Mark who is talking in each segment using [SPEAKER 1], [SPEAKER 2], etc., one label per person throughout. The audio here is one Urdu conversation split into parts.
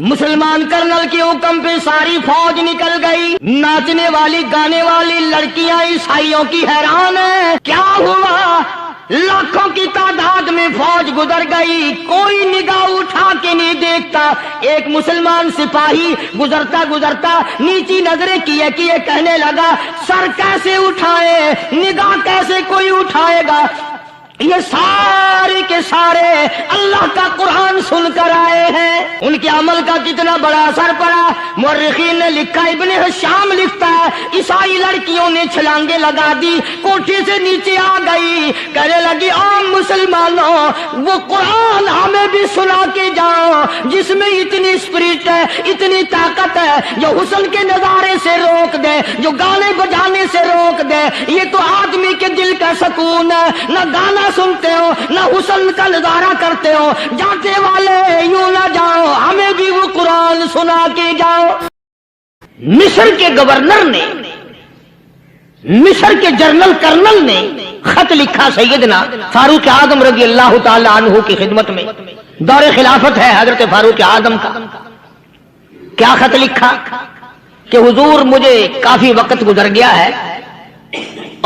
[SPEAKER 1] مسلمان کرنل کے حکم پہ ساری فوج نکل گئی. ناچنے والی گانے والی لڑکیاں عیسائیوں کی حیران ہیں. کیا ہوا؟ لاکھوں کی تعداد میں فوج گزر گئی، کوئی نگاہ اٹھا کے نہیں دیکھتا. ایک مسلمان سپاہی گزرتا گزرتا نیچی نظریں کیے کیے کہنے لگا، سر کیسے اٹھائے، نگاہ کیسے کوئی اٹھائے گا؟ یہ سارے کے سارے اللہ کا قرآن سن کر آئے ہیں. ان کے عمل کا کتنا بڑا اثر پڑا. مورخین نے لکھا، ابن حشام لکھتا ہے، عیسائی لڑکیوں نے چھلانگے لگا دی، کوٹھی سے نیچے آ گئی، کہنے لگی، عام مسلمانوں وہ قرآن ہمیں بھی سنا کے جاؤ جس میں اتنی اسپرٹ ہے، اتنی طاقت ہے، جو حسن کے نظارے سے روک دے، جو گانے بجانے سے روک دے. یہ تو آدمی کے دل کا سکون ہے. نہ گانا سنتے ہو، نہ حسن کا نظارہ کرتے ہو. جاتے والے یوں نہ جاؤ، ہمیں بھی وہ قرآن سنا کے جاؤ. مصر کے گورنر نے، مصر کے جنرل کرنل نے خط لکھا سیدنا فاروق اعظم رضی اللہ تعالی عنہ کی خدمت میں. دور خلافت ہے حضرت فاروق اعظم کا. کیا خط لکھا کہ حضور مجھے کافی وقت گزر گیا ہے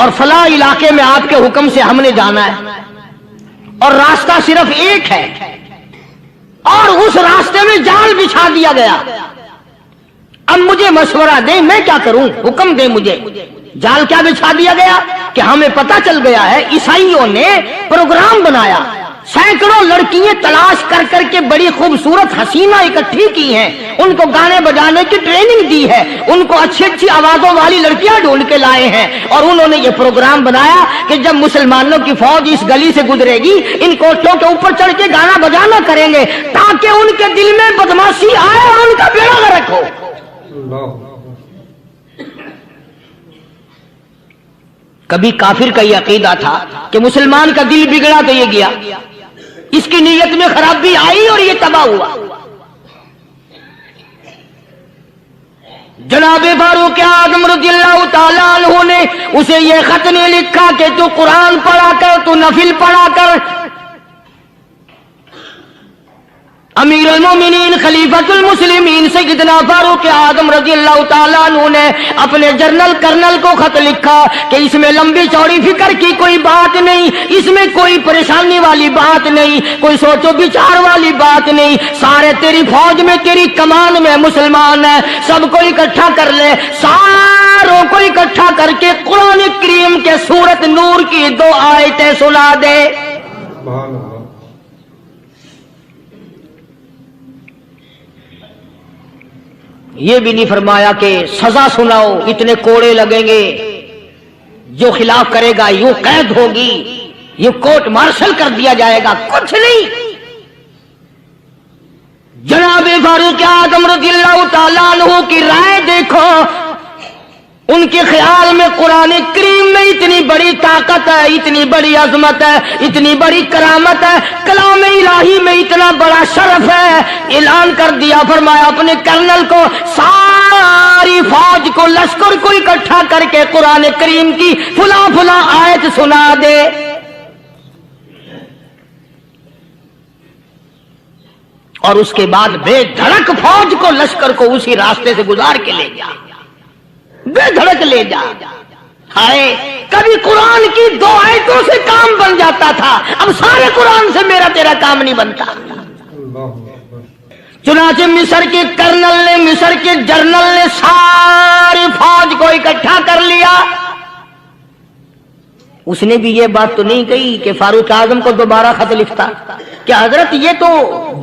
[SPEAKER 1] اور فلاں علاقے میں آپ کے حکم سے ہم نے جانا ہے اور راستہ صرف ایک ہے اور اس راستے میں جال بچھا دیا گیا. اب مجھے مشورہ دیں، میں کیا کروں، حکم دیں مجھے. جال کیا بچھا دیا گیا کہ ہمیں پتہ چل گیا ہے عیسائیوں نے پروگرام بنایا، سینکڑوں لڑکیاں تلاش کر کر کے بڑی خوبصورت حسینہ اکٹھی کی ہیں، ان کو گانے بجانے کی ٹریننگ دی ہے، ان کو اچھی اچھی آوازوں والی لڑکیاں ڈھونڈ کے لائے ہیں، اور انہوں نے یہ پروگرام بنایا کہ جب مسلمانوں کی فوج اس گلی سے گزرے گی ان کوٹھوں کے اوپر چڑھ کے گانا بجانا کریں گے تاکہ ان کے دل میں بدماشی آئے اور ان کا بیڑا غرق ہو. کبھی کافر کا یہ عقیدہ تھا کہ مسلمان کا دل بگڑا تو یہ گیا، اس کی نیت میں خرابی آئی اور یہ تباہ ہوا. جناب فاروق اعظم رضی اللہ تعالیٰ عنہ نے اسے یہ خط نہیں لکھا کہ تو قرآن پڑھا کر، تو نفل پڑھا کر. امیر المومنین خلیفۃ المسلمین سیدنا فاروق اعظم رضی اللہ تعالیٰ عنہ نے اپنے جنرل کرنل کو خط لکھا کہ اس میں لمبی چوڑی فکر کی کوئی بات نہیں، اس میں کوئی پریشانی والی بات نہیں، کوئی سوچ و بچار والی بات نہیں. سارے تیری فوج میں، تیری کمان میں مسلمان ہیں، سب کو اکٹھا کر لے، ساروں کو اکٹھا کر کے قرآن کریم کے سورت نور کی 2 آیتیں سنا دے. یہ بھی نہیں فرمایا کہ سزا سناؤ، اتنے کوڑے لگیں گے، جو خلاف کرے گا یوں قید ہوگی، یہ کورٹ مارشل کر دیا جائے گا. کچھ نہیں. جناب فاروق اعظم رضی اللہ تعالیٰ عنہ کی رائے دیکھو. ان کے خیال میں قرآن کریم میں اتنی بڑی طاقت ہے، اتنی بڑی عظمت ہے، اتنی بڑی کرامت ہے، کلام الہی میں اتنا بڑا شرف ہے. اعلان کر دیا، فرمایا اپنے کرنل کو ساری فوج کو، لشکر کو اکٹھا کر کے قرآن کریم کی فلاں فلاں آیت سنا دے. اور اس کے بعد بے دھڑک فوج کو، لشکر کو اسی راستے سے گزار کے لے جا، بے دھڑک لے جا. ہائے، کبھی قرآن کی 2 آیتوں سے کام بن جاتا تھا، اب سارے قرآن سے میرا تیرا کام نہیں بنتا. چنانچہ مصر کے کرنل نے، مصر کے جنرل نے ساری فوج کو اکٹھا کر لیا. اس نے بھی یہ بات تو نہیں کہی کہ فاروق اعظم کو دوبارہ خط لکھتا کہ حضرت یہ تو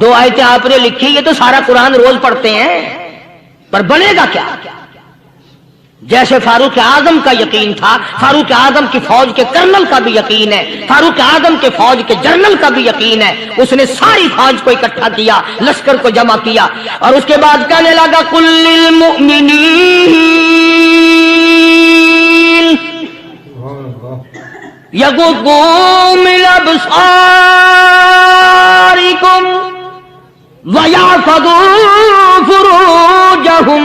[SPEAKER 1] 2 آیتیں آپ نے لکھی، یہ تو سارا قرآن روز پڑھتے ہیں، پر بنے گا کیا؟ جیسے فاروق اعظم کا یقین تھا، فاروق اعظم کی فوج کے کرنل کا بھی یقین ہے، فاروق اعظم کے فوج کے جنرل کا بھی یقین ہے. اس نے ساری فوج کو اکٹھا کیا، لشکر کو جمع کیا، اور اس کے بعد کہنے لگا، قل للمؤمنین یغضوا من ابصارکم ویحفظوا فروجہم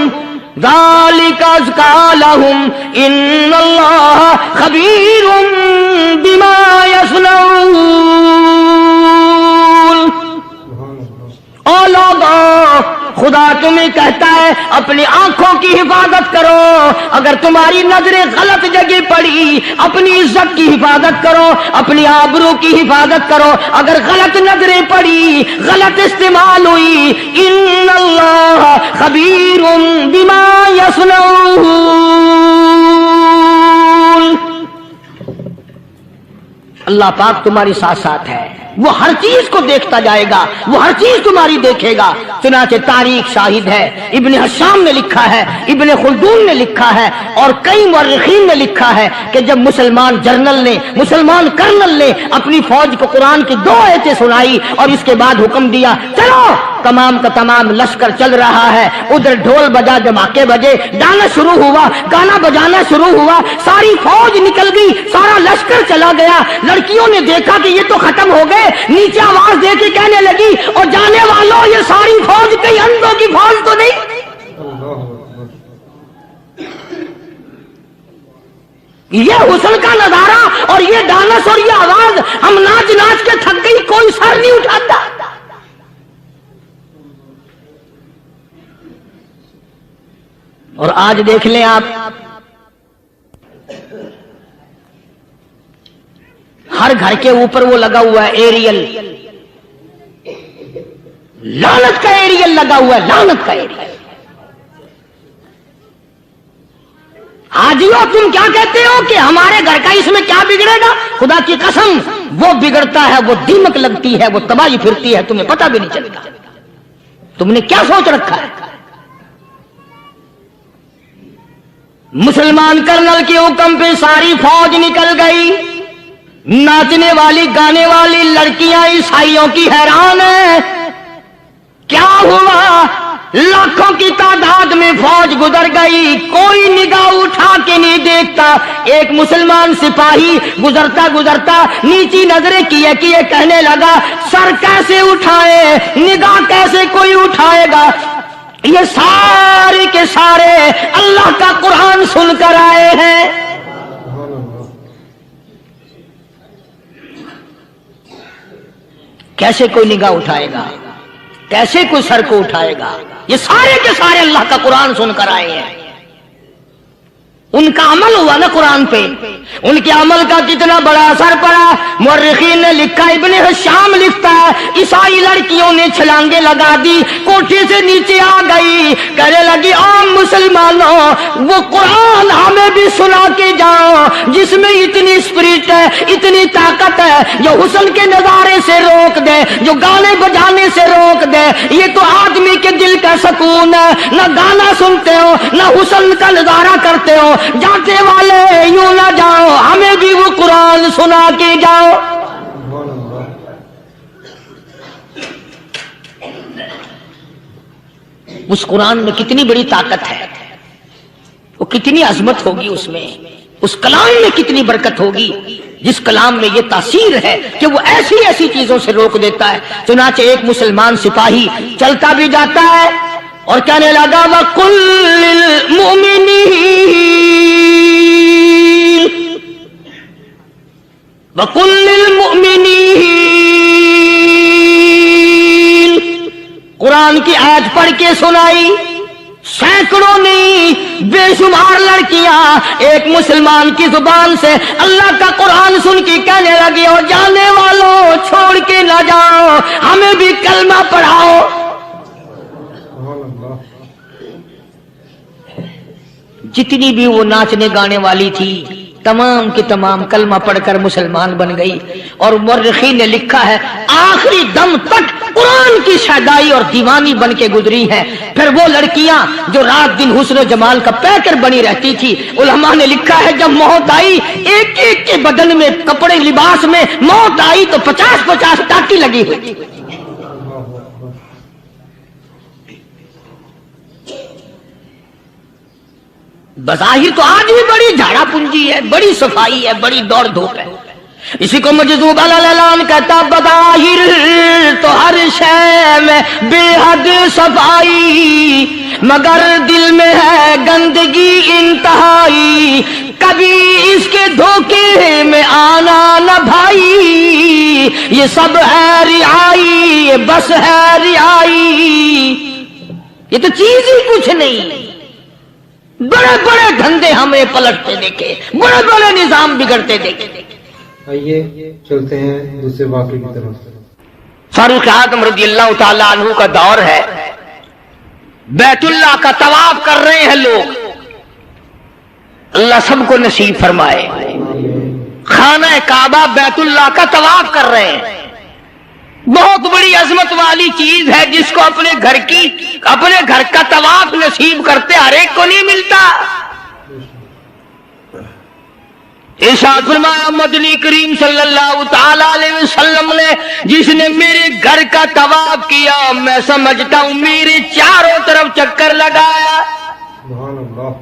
[SPEAKER 1] ذالک ازکی لہم ان اللہ خبیر بما یصنعون. او لوگوں، خدا تمہیں کہتا ہے اپنی آنکھوں کی حفاظت کرو، اگر تمہاری نظریں غلط جگہ پڑی اپنی عزت کی حفاظت کرو، اپنی آبرو کی حفاظت کرو، اگر غلط نظریں پڑی غلط استعمال ہوئی، ان اللہ خبیر بما یصنعون، اللہ پاک تمہارے ساتھ ساتھ ہے، وہ ہر چیز کو دیکھتا جائے گا، وہ ہر چیز تمہاری دیکھے گا۔ چنانچہ تاریخ شاہد ہے، ابن حشام نے لکھا ہے، ابن خلدون نے لکھا ہے، اور کئی مورخین نے لکھا ہے کہ جب مسلمان جنرل نے، مسلمان کرنل نے اپنی فوج کو قرآن کی 2 آیتیں سنائی اور اس کے بعد حکم دیا چلو، تمام کا تمام لشکر چل رہا ہے، ادھر ڈھول بجا، دھماکے بجے، گانا شروع ہوا، گانا بجانا شروع ہوا، ساری فوج نکل گئی، سارا لشکر چلا گیا، لڑکیوں نے دیکھا کہ یہ تو ختم ہو گئے، نیچے آواز دے کے کہنے لگی اور جانے والوں یہ ساری فوج کئی اندھوں کی فوج تو نہیں؟ یہ حسن کا نظارہ اور یہ ڈانس اور یہ آواز، ہم ناچ ناچ کے تھک گئی، کوئی سر نہیں اٹھاتا۔ اور آج دیکھ لیں آپ، ہر گھر کے اوپر وہ لگا ہوا ہے ایریل، لعنت کا ایریل لگا ہوا ہے، لعنت کا ایریل۔ حاجیو تم کیا کہتے ہو کہ ہمارے گھر کا اس میں کیا بگڑے گا؟ خدا کی قسم وہ بگڑتا ہے، وہ دیمک لگتی ہے، وہ تباہی پھرتی ہے، تمہیں پتہ بھی نہیں چلتا۔ تم نے کیا سوچ رکھا ہے؟ مسلمان کرنل کے حکم پہ ساری فوج نکل گئی، ناچنے والی گانے والی لڑکیاں عیسائیوں کی حیران ہیں، کیا ہوا؟ لاکھوں کی تعداد میں فوج گزر گئی، کوئی نگاہ اٹھا کے نہیں دیکھتا۔ ایک مسلمان سپاہی گزرتا گزرتا نیچی نظریں کیے کہنے لگا سر کیسے اٹھائے، نگاہ کیسے کوئی اٹھائے گا؟ یہ سارے کے سارے اللہ کا قرآن سن کر آئے ہیں۔ کیسے کوئی نگاہ اٹھائے گا؟ کیسے کوئی سر کو اٹھائے گا؟ یہ سارے کے سارے اللہ کا قرآن سن کر آئے ہیں۔ ان کا عمل ہوا نا قرآن پہ، ان کے عمل کا کتنا بڑا اثر پڑا۔ مورخین نے لکھا، ابن حشام لکھتا ہے عیسائی لڑکیوں نے چھلانگیں لگا دی، کوٹھی سے نیچے آ گئی، کہنے لگی عام مسلمانوں وہ قرآن ہمیں بھی سنا کے جاؤ جس میں اتنی اسپرٹ ہے، اتنی طاقت ہے، جو حسن کے نظارے سے روک دے، جو گانے بجانے سے روک دے۔ یہ تو آدمی کے دل کا سکون ہے، نہ گانا سنتے ہو نہ حسن کا نظارہ کرتے ہو، جاتے والے یوں نہ جاؤ، ہمیں بھی وہ قرآن سنا کے جاؤ۔ اس قرآن میں کتنی بڑی طاقت ہے، وہ کتنی عظمت ہوگی، اس میں اس کلام میں کتنی برکت ہوگی، جس کلام میں یہ تاثیر ہے کہ وہ ایسی ایسی چیزوں سے روک دیتا ہے۔ چنانچہ ایک مسلمان سپاہی چلتا بھی جاتا ہے اور کہنے لگا وَقُلْ لِلْمُؤْمِنِينَ وَقُلْ لِلْمُؤْمِنِينَ، قرآن کی آیت پڑھ کے سنائی، سینکڑوں نہیں بے شمار لڑکیاں ایک مسلمان کی زبان سے اللہ کا قرآن سن کے کہنے لگی اور جانے والوں چھوڑ کے نہ جاؤ، ہمیں بھی کلمہ پڑھاؤ۔ جتنی بھی وہ ناچنے گانے والی تھی تمام کی تمام کلمہ پڑھ کر مسلمان بن گئی، اور مورخین نے لکھا ہے آخری دم تک قرآن کی شیدائی اور دیوانی بن کے گزری ہیں۔ پھر وہ لڑکیاں جو رات دن حسن و جمال کا پیکر بنی رہتی تھی، علماء نے لکھا ہے جب موت آئی ایک ایک کے بدن میں کپڑے لباس میں موت آئی تو 50-50 ٹاٹی لگی ہوئی۔ بظاہر تو آج بھی بڑی جھاڑا پنجی ہے، بڑی صفائی ہے، بڑی دوڑ دھوپ ہے، اسی کو مجذوب الالان کہتا بظاہر تو ہر شے میں بے حد صفائی، مگر دل میں ہے گندگی انتہائی، کبھی اس کے دھوکے میں آنا نہ بھائی، یہ سب ہے رعائی، یہ بس ہے رعائی۔ یہ تو چیز ہی کچھ نہیں. بڑے بڑے دھندے ہمیں پلٹتے دیکھے, بڑے بڑے نظام بگڑتے دیکھے.
[SPEAKER 2] آئیے چلتے ہیں دوسرے واقعے کی طرف.
[SPEAKER 1] فاروق اعظم رضی اللہ تعالیٰ عنہ کا دور ہے, بیت اللہ کا طواف کر رہے ہیں لوگ, اللہ سب کو نصیب فرمائے. خانہ کعبہ بیت اللہ کا طواف کر رہے ہیں, بہت بڑی عظمت والی چیز ہے جس کو اپنے گھر کا طواف نصیب کرتے ہر ایک کو نہیں ملتا. ارشاد فرمایا مدنی کریم صلی اللہ تعالی علیہ وسلم نے, جس نے میرے گھر کا طواف کیا میں سمجھتا ہوں میرے چاروں طرف چکر لگایا.
[SPEAKER 2] سبحان اللہ.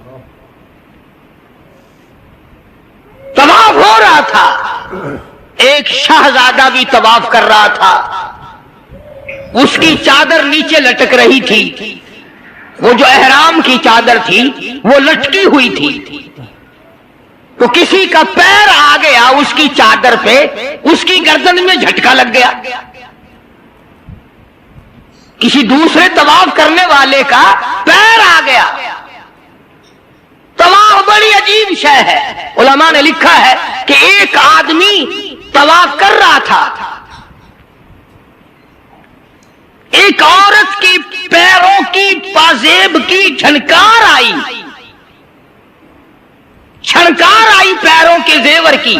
[SPEAKER 1] طواف ہو رہا تھا, ایک شہزادہ بھی طواف کر رہا تھا, اس کی چادر نیچے لٹک رہی تھی, وہ جو احرام کی چادر تھی وہ لٹکی ہوئی تھی. تو کسی کا پیر آ گیا اس کی چادر پہ, اس کی گردن میں جھٹکا لگ گیا. کسی دوسرے طواف کرنے والے کا پیر آ گیا. طواف بڑی عجیب شے ہے. علماء نے لکھا ہے کہ ایک آدمی طواف کر رہا تھا, ایک عورت کی پیروں کی پازیب کی چھنکار آئی پیروں کے زیور کی.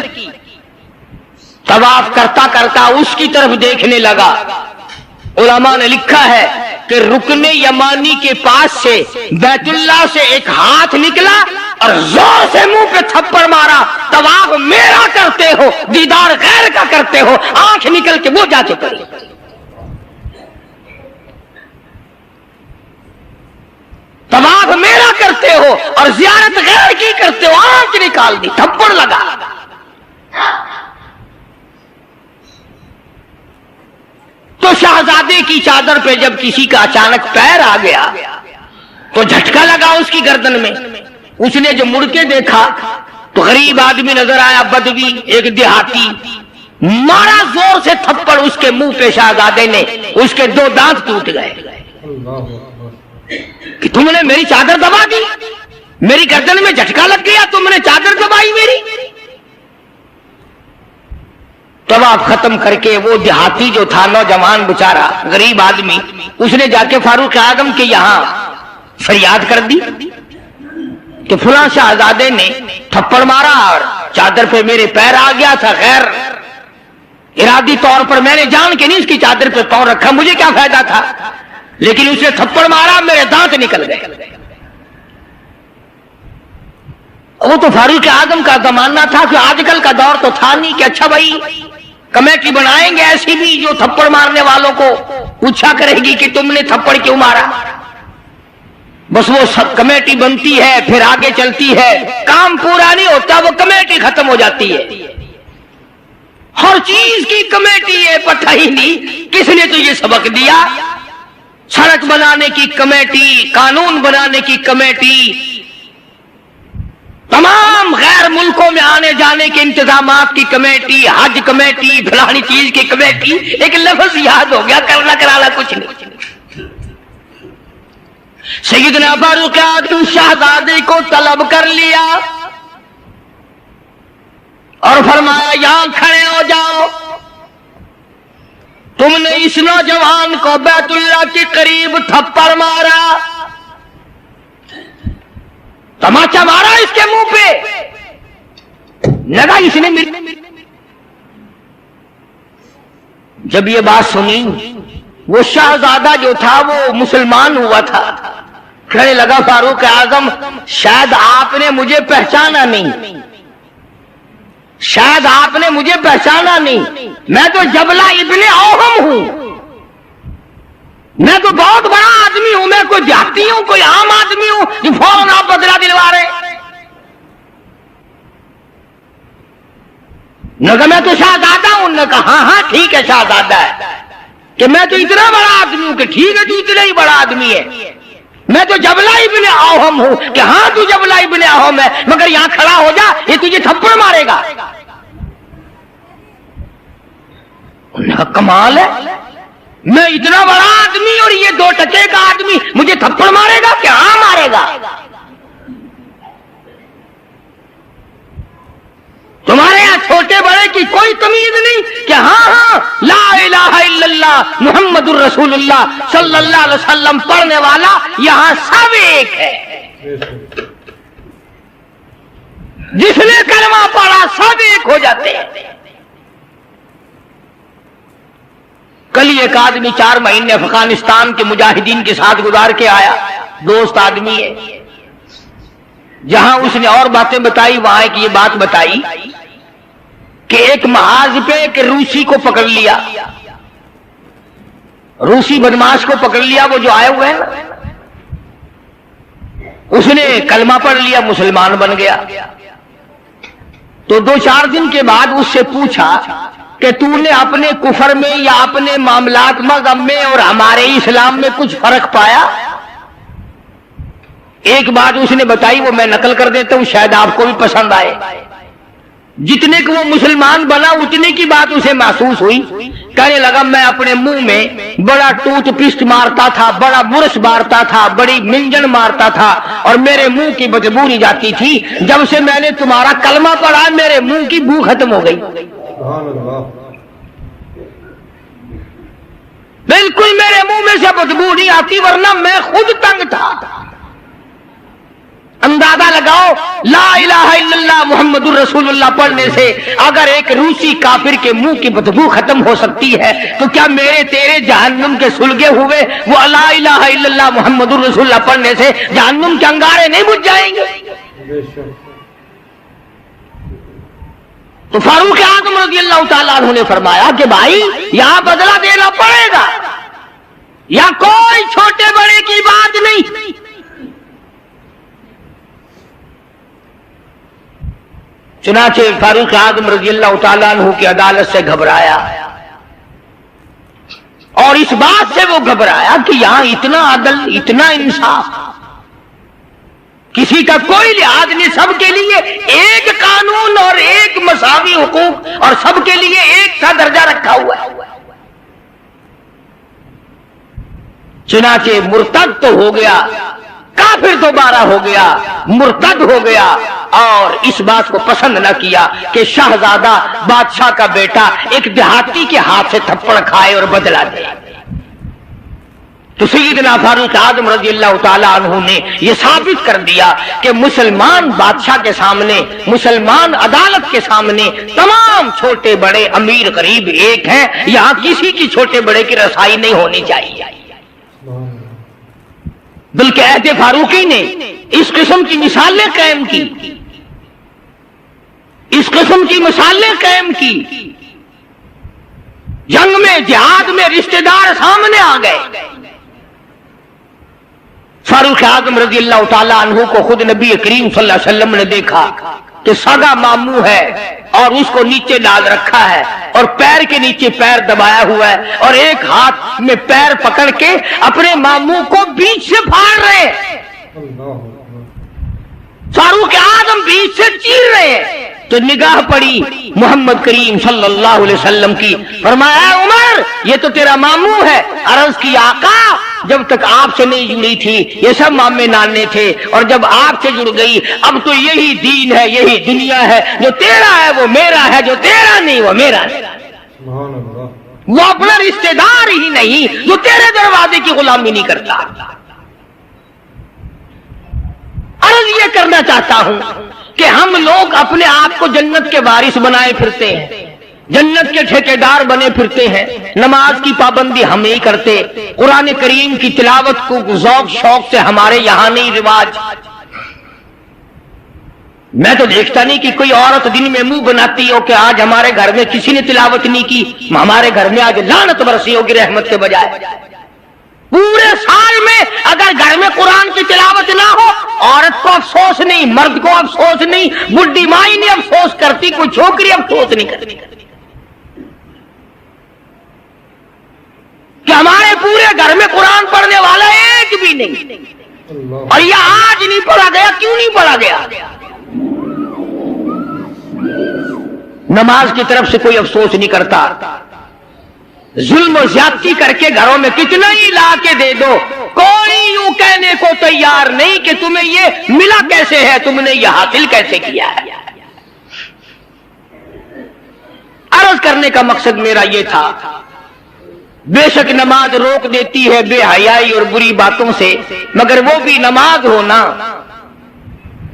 [SPEAKER 1] طواف کرتا کرتا اس کی طرف دیکھنے لگا. علماء نے لکھا ہے کہ رکن یمانی کے پاس سے بیت اللہ سے ایک ہاتھ نکلا اور زور سے منہ پہ تھپڑ مارا. طواف میرا کرتے ہو, دیدار غیر کا کرتے ہو. آنکھ نکل کے وہ جا کے پڑی. طواف میرا کرتے ہو اور زیارت غیر کی کرتے ہو. آنکھ نکال دی, تھپڑ لگا. تو شہزادے کی چادر پہ جب کسی کا اچانک پیر آ گیا تو جھٹکا لگا اس کی گردن میں. اس نے جو مڑ کے دیکھا تو غریب آدمی نظر آیا, بدوی, ایک دیہاتی. مارا زور سے تھپڑ اس کے منہ پہ شہزادے نے, اس کے 2 دانت ٹوٹ گئے. کہ تم نے میری چادر دبا دی, میری گردن میں جھٹکا لگ گیا, تم نے چادر دبائی میری. طواف ختم کر کے وہ دیہاتی جو تھا, نوجوان بچارا غریب آدمی, اس نے جا کے فاروق اعظم کے یہاں فریاد کر دی کہ فلاں شہزادے نے تھپڑ مارا اور چادر پہ میرے پیر آ گیا تھا. غیر ارادی طور پر میں نے جان کے نہیں اس کی چادر پہ پاؤں رکھا, مجھے کیا فائدہ تھا, لیکن اس نے تھپڑ مارا, میرے دانت نکل گئے. وہ تو فاروق اعظم کا زمانہ تھا, کہ آج کل کا دور تو تھا نہیں کہ اچھا بھائی کمیٹی بنائیں گے ایسی بھی جو تھپڑ مارنے والوں کو پوچھا کرے گی کہ تم نے تھپڑ کیوں مارا. بس وہ سب کمیٹی بنتی ہے, پھر آگے چلتی ہے, کام پورا نہیں ہوتا, وہ کمیٹی ختم ہو جاتی ہے. ہر چیز کی کمیٹی ہے, پتہ ہی نہیں کس نے تجھے سبق دیا. سڑک بنانے کی کمیٹی, قانون بنانے کی کمیٹی, تمام غیر ملکوں میں آنے جانے کے انتظامات کی کمیٹی, حج کمیٹی, فلانی چیز کی کمیٹی. ایک لفظ یاد ہو گیا, کرنا کرانا کچھ نہیں. سیدنا فاروق اعظم شہزادے کو طلب کر لیا اور فرمایا یہاں کھڑے ہو جاؤ, تم نے اس نوجوان کو بیت اللہ کے قریب تھپڑ مارا, تماچا مارا اس کے منہ پہ, لگا اس نے جب یہ بات سنی, وہ شہزادہ جو تھا وہ مسلمان ہوا تھا. کہنے لگا فاروق اعظم شاید آپ نے مجھے پہچانا نہیں, شاید آپ نے مجھے پہچانا نہیں. میں تو جبلہ ابن اوہم ہوں, میں تو بہت بڑا آدمی ہوں, میں کوئی دیہاتی ہوں, کوئی عام آدمی ہوں جو فوراً آپ بدلہ دلوا رہے. نہ کہ میں تو شہزادہ ہوں, نہ کہا ہاں ٹھیک ہے شہزادہ ہے, کہ میں تو اتنا بڑا آدمی ہوں, کہ ٹھیک ہے تو اتنا ہی بڑا آدمی ہے. میں تو جبلہ ابن اوہم ہوں, کہ ہاں تو جبلہ ابن اوہم ہے, مگر یہاں کھڑا ہو جا, یہ تجھے تھپڑ مارے گا. انہوں نے کہا کمال ہے, میں اتنا بڑا آدمی اور یہ 2 ٹکے کا آدمی مجھے تھپڑ مارے گا کہ ہاں مارے گا؟ تمہارے یہاں چھوٹے بڑے کی کوئی تمیز نہیں کہ ہاں لا الہ الا اللہ محمد الرسول اللہ صلی اللہ علیہ وسلم پڑھنے والا یہاں سب ایک ہے. جس نے کلمہ پڑھا سب ایک ہو جاتے ہیں. کل ایک آدمی 4 مہینے افغانستان کے مجاہدین کے ساتھ گزار کے آیا، دوست آدمی ہے. جہاں اس نے اور باتیں بتائی وہاں ایک یہ بات بتائی کہ ایک محاذ پہ ایک روسی کو پکڑ لیا، روسی بدماش کو پکڑ لیا، وہ جو آئے ہوئے ہیں نا، اس نے کلمہ پڑھ لیا، مسلمان بن گیا. تو 2-4 دن کے بعد اس سے پوچھا کہ تو نے اپنے کفر میں یا اپنے معاملات مذہب میں اور ہمارے اسلام میں کچھ فرق پایا؟ ایک بات اس نے بتائی، وہ میں نقل کر دیتا ہوں، شاید آپ کو بھی پسند آئے. جتنے کو وہ مسلمان بنا اتنے کی بات اسے محسوس ہوئی. کہنے لگا میں اپنے منہ میں بڑا ٹوتھ پیسٹ مارتا تھا، بڑا برش مارتا تھا، بڑی منجن مارتا تھا اور میرے منہ کی بدبو نہیں جاتی تھی. جب سے میں نے تمہارا کلمہ پڑھا میرے منہ کی بو ختم ہو گئی. بالکل میرے منہ میں سے بدبو نہیں آتی، ورنہ میں خود تنگ تھا. اندازہ لگاؤ، لا الہ الا اللہ محمد الرسول اللہ پڑھنے سے اگر ایک روسی کافر کے منہ کی بدبو ختم ہو سکتی ہے تو کیا میرے تیرے جہنم کے سلگے ہوئے وہ لا الہ الا اللہ محمد الرسول اللہ پڑھنے سے جہنم کے انگارے نہیں بجھ جائیں گے؟ تو فاروق اعظم رضی اللہ تعالیٰ عنہ نے فرمایا کہ بھائی یہاں بدلہ دینا پڑے گا، یا کوئی چھوٹے بڑے کی بات نہیں. چنانچہ فاروق اعظم رضی اللہ تعالیٰ عنہ کی عدالت سے گھبرایا، اور اس بات سے وہ گھبرایا کہ یہاں اتنا عدل، اتنا انصاف، کسی کا کوئی لحاظ نہیں، سب کے لیے ایک قانون اور ایک مساوی حقوق اور سب کے لیے ایک سا درجہ رکھا ہوا ہے. چنانچہ مرتد تو ہو گیا، کافر دوبارہ ہو گیا، مرتد ہو گیا، اور اس بات کو پسند نہ کیا کہ شہزادہ بادشاہ کا بیٹا ایک دیہاتی کے ہاتھ سے تھپڑ کھائے اور بدلہ دے. تو سیدنا فاروق اعظم رضی اللہ تعالی عنہ نے یہ ثابت کر دیا کہ مسلمان بادشاہ کے سامنے، مسلمان عدالت کے سامنے تمام چھوٹے بڑے امیر غریب ایک ہیں. یہاں کسی کی چھوٹے بڑے کی رسائی نہیں ہونی چاہیے. بلکہ عہد فاروقی نے اس قسم کی مثالیں قائم کی، اس قسم کی مثالیں قائم کی. جنگ میں، جہاد میں رشتہ دار سامنے آ گئے. فاروق اعظم رضی اللہ تعالیٰ عنہ کو خود نبی کریم صلی اللہ علیہ وسلم نے دیکھا کہ سگا ماموں ہے اور اس کو نیچے ڈال رکھا ہے اور پیر کے نیچے پیر دبایا ہوا ہے اور ایک ہاتھ میں پیر پکڑ کے اپنے ماموں کو بیچ سے پھاڑ رہے ہیں. فاروق اعظم بیچ سے چیر رہے ہیں. تو نگاہ پڑی محمد کریم صلی اللہ علیہ وسلم کی، فرمایا عمر یہ تو تیرا ماموں ہے. عرض کی آقا جب تک آپ سے نہیں جڑی تھی یہ سب مامے نانے تھے، اور جب آپ سے جڑ گئی اب تو یہی دین ہے، یہی دنیا ہے، جو تیرا ہے وہ میرا ہے، جو تیرا نہیں وہ میرا ہے. وہ اپنا رشتہ دار ہی نہیں جو تیرے دروازے کی غلامی نہیں کرتا. عرض یہ کرنا چاہتا ہوں کہ ہم لوگ اپنے آپ کو جنت کے وارث بنائے پھرتے ہیں، جنت کے ٹھیکیدار بنے پھرتے ہیں. نماز کی پابندی ہم نہیں کرتے، قرآن کریم کی تلاوت کو ذوق شوق سے ہمارے یہاں نہیں رواج. میں تو دیکھتا نہیں کہ کوئی عورت دن میں منہ بناتی ہو کہ آج ہمارے گھر میں کسی نے تلاوت نہیں کی، ہمارے گھر میں آج لعنت برسی ہوگی رحمت کے بجائے. پورے سال میں اگر گھر میں قرآن کی تلاوت نہ ہو عورت کو افسوس نہیں، مرد کو افسوس نہیں، بڈھی مائی نہیں افسوس کرتی، کوئی چھوکری افسوس نہیں کرتی کہ ہمارے پورے گھر میں قرآن پڑھنے والا ایک بھی نہیں. اور یہ آج نہیں پڑھا گیا، کیوں نہیں پڑھا گیا؟ نماز کی طرف سے کوئی افسوس نہیں کرتا، ظلم و زیادتی کر کے گھروں میں کتنا ہی لا کے دے دو، کوئی یوں کہنے کو تیار نہیں کہ تمہیں یہ ملا کیسے ہے، تم نے یہ حاصل کیسے کیا ہے۔ عرض کرنے کا مقصد میرا یہ تھا، بے شک نماز روک دیتی ہے بے حیائی اور بری باتوں سے، مگر وہ بھی نماز ہونا،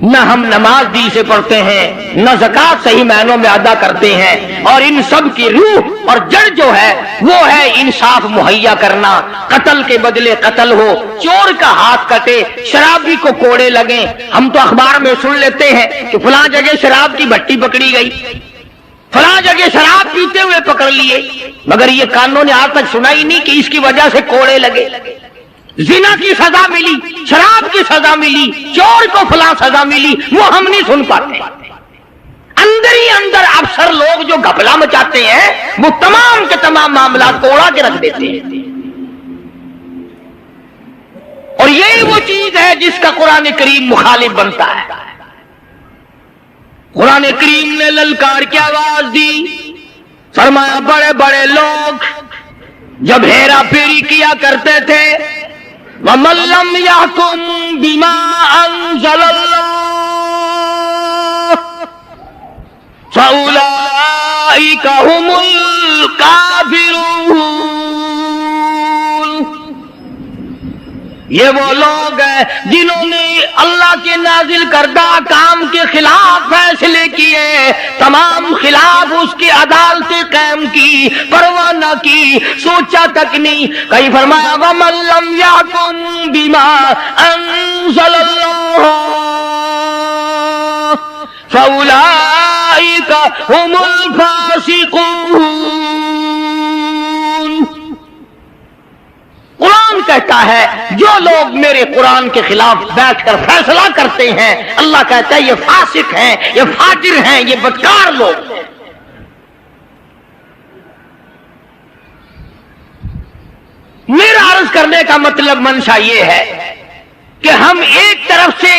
[SPEAKER 1] نہ ہم نماز دل سے پڑھتے ہیں، نہ زکوٰۃ صحیح معنوں میں ادا کرتے ہیں، اور ان سب کی روح اور جڑ جو ہے وہ ہے انصاف مہیا کرنا، قتل کے بدلے قتل ہو، چور کا ہاتھ کٹے، شرابی کو کوڑے لگیں۔ ہم تو اخبار میں سن لیتے ہیں کہ فلاں جگہ شراب کی بھٹی پکڑی گئی، فلاں جگہ شراب پیتے ہوئے پکڑ لیے، مگر یہ قانون نے آج تک سنا ہی نہیں کہ اس کی وجہ سے کوڑے لگے۔ زنا کی سزا ملی، شراب کی سزا ملی، چور کو فلاں سزا ملی، وہ ہم نہیں سن پاتے۔ اندر ہی اندر افسر لوگ جو گھپلا مچاتے ہیں وہ تمام کے تمام معاملات کو اڑا کے رکھ دیتے ہیں، اور یہی وہ چیز ہے جس کا قرآن کریم مخالف بنتا ہے۔ قرآن کریم نے للکار کی آواز دی، فرمایا بڑے بڑے لوگ جب ہیرا پھیری کیا کرتے تھے، وَمَن لَّمْ يَحْكُم بِمَا أَنزَلَ اللَّهُ فَأُولَٰئِكَ هُمُ الْكَافِرُونَ۔ یہ وہ لوگ ہیں جنہوں نے اللہ کے نازل کردہ کام کے خلاف فیصلے کیے، تمام خلاف اس کی عدالتیں قائم کی، پرواہ نہ کی، سوچا تک نہیں۔ کہیں فرمایا وَمَن لَّمْ يَحْكُم بِمَا أَنزَلَ اللَّهُ فَأُولَٰئِكَ هُمُ الْفَاسِقُونَ۔ قرآن کہتا ہے جو لوگ میرے قرآن کے خلاف بیٹھ کر فیصلہ کرتے ہیں، اللہ کہتا ہے یہ فاسق ہیں، یہ فاجر ہیں، یہ بدکار لوگ ہیں۔ میرا عرض کرنے کا مطلب منشا یہ ہے کہ ہم ایک طرف سے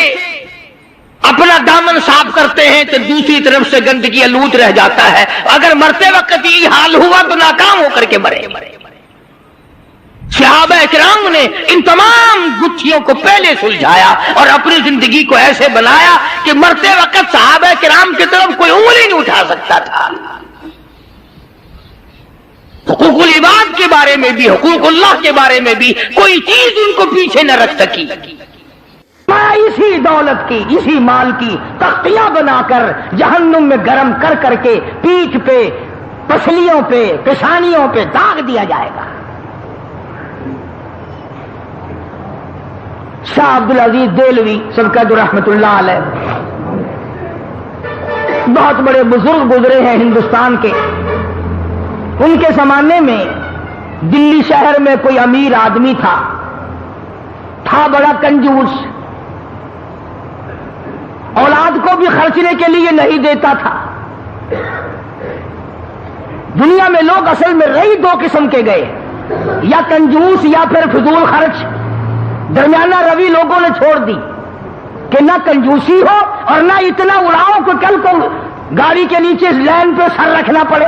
[SPEAKER 1] اپنا دامن صاف کرتے ہیں تو دوسری طرف سے گندگی آلود رہ جاتا ہے۔ اگر مرتے وقت یہ حال ہوا تو ناکام ہو کر کے مرے۔ صحابہ کرام نے ان تمام گتھیوں کو پہلے سلجھایا اور اپنی زندگی کو ایسے بنایا کہ مرتے وقت صحابہ کرام کی طرف کوئی انگلی نہیں اٹھا سکتا تھا۔ حقوق العباد کے بارے میں بھی، حقوق اللہ کے بارے میں بھی کوئی چیز ان کو پیچھے نہ رکھ سکی۔ اسی دولت کی، اسی مال کی تختیاں بنا کر جہنم میں گرم کر کر کے پیٹھ پہ، پسلیوں پہ، پیشانیوں پہ داغ دیا جائے گا۔ شاہ عبدالعزیز دہلوی سرکد رحمت اللہ علیہ بہت بڑے بزرگ گزرے ہیں ہندوستان کے۔ ان کے زمانے میں دلی شہر میں کوئی امیر آدمی تھا بڑا کنجوس، اولاد کو بھی خرچنے کے لیے نہیں دیتا تھا۔ دنیا میں لوگ اصل میں رہی دو قسم کے گئے، یا کنجوس یا پھر فضول خرچ۔ درمیانہ روی لوگوں نے چھوڑ دی کہ نہ کنجوسی ہو اور نہ اتنا اڑاؤ کہ کل کو گاڑی کے نیچے لین پہ سر رکھنا پڑے۔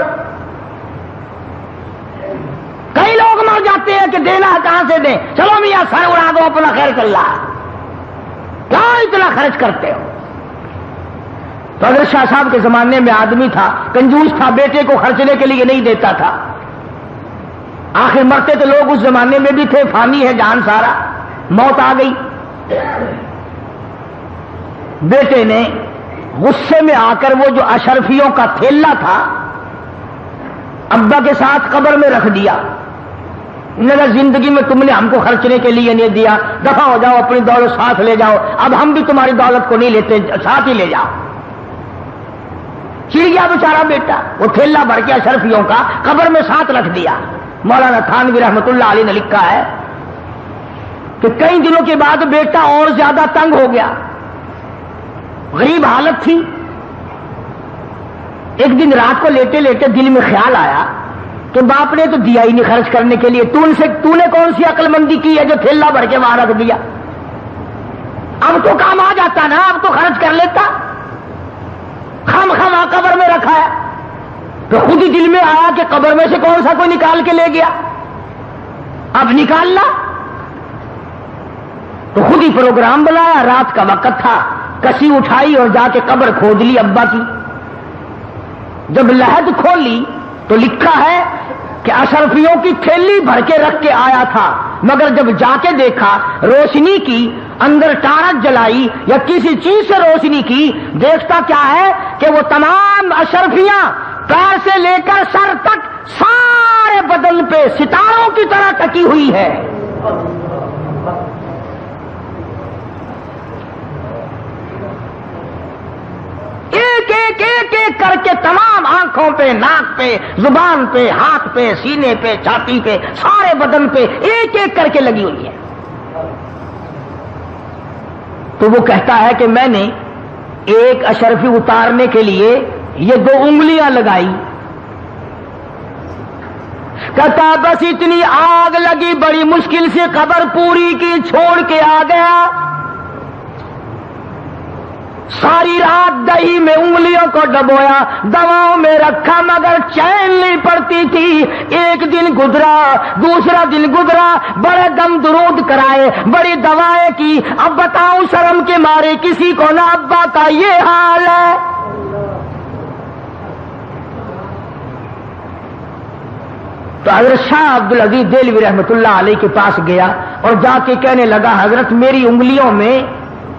[SPEAKER 1] کئی لوگ مر جاتے ہیں کہ دینا کہاں سے دیں، چلو میاں سر اڑا دو اپنا خیر کر لا، کیا اتنا خرچ کرتے ہو؟ تو اگر شاہ صاحب کے زمانے میں آدمی تھا، کنجوس تھا، بیٹے کو خرچنے کے لیے نہیں دیتا تھا۔ آخر مرتے تو لوگ اس زمانے میں بھی تھے، فانی ہے جان سارا، موت آ گئی۔ بیٹے نے غصے میں آ کر وہ جو اشرفیوں کا تھیلا تھا ابا کے ساتھ قبر میں رکھ دیا۔ انہوں نے زندگی میں تم نے ہم کو خرچنے کے لیے نہیں دیا، دفع ہو جاؤ، اپنی دولت ساتھ لے جاؤ، اب ہم بھی تمہاری دولت کو نہیں لیتے، ساتھ ہی لے جاؤ۔ چڑ گیا بیچارہ بیٹا، وہ تھیلا بھر کے اشرفیوں کا قبر میں ساتھ رکھ دیا۔ مولانا تھانوی رحمت اللہ علیہ نے لکھا ہے کہ کئی دنوں کے بعد بیٹا اور زیادہ تنگ ہو گیا، غریب حالت تھی۔ ایک دن رات کو لیٹے لیٹے دل میں خیال آیا کہ باپ نے تو دیا ہی نہیں خرچ کرنے کے لیے، تو نے کون سی عقل مندی کی ہے جو تھیلا بھر کے وہاں رکھ دیا؟ اب تو کام آ جاتا نا، اب تو خرچ کر لیتا، خام قبر میں رکھا ہے۔ تو خود ہی دل میں آیا کہ قبر میں سے کون سا کوئی نکال کے لے گیا، اب نکالنا، تو خود ہی پروگرام بنایا، رات کا وقت تھا، کسی اٹھائی اور جا کے قبر کھود لی ابا کی۔ جب لحد کھولی تو لکھا ہے کہ اشرفیوں کی تھیلی بھر کے رکھ کے آیا تھا، مگر جب جا کے دیکھا روشنی کی، اندر ٹارچ جلائی یا کسی چیز سے روشنی کی، دیکھتا کیا ہے کہ وہ تمام اشرفیاں پیر سے لے کر سر تک سارے بدن پہ ستاروں کی طرح ٹکی ہوئی ہے۔ ایک ایک ایک ایک کر کے تمام آنکھوں پہ، ناک پہ، زبان پہ، ہاتھ پہ، سینے پہ، چھاتی پہ، سارے بدن پہ ایک ایک کر کے لگی ہوئی ہے۔ تو وہ کہتا ہے کہ میں نے ایک اشرفی اتارنے کے لیے یہ 2 انگلیاں لگائی، کہتا بس اتنی آگ لگی، بڑی مشکل سے قبر پوری کی، چھوڑ کے آ گیا۔ ساری رات دہی میں انگلیوں کو ڈبویا، دواؤں میں رکھا، مگر چین نہیں پڑتی تھی۔ ایک دن گزرا، دوسرا دن گزرا، بڑے دم درود کرائے، بڑی دوائیں کی، اب بتاؤں شرم کے مارے کسی کو نہ ابا کا یہ حال ہے۔ تو حضرت شاہ عبدالعزیز دہلوی رحمۃ اللہ علیہ کے پاس گیا اور جا کے کہنے لگا حضرت میری انگلیوں میں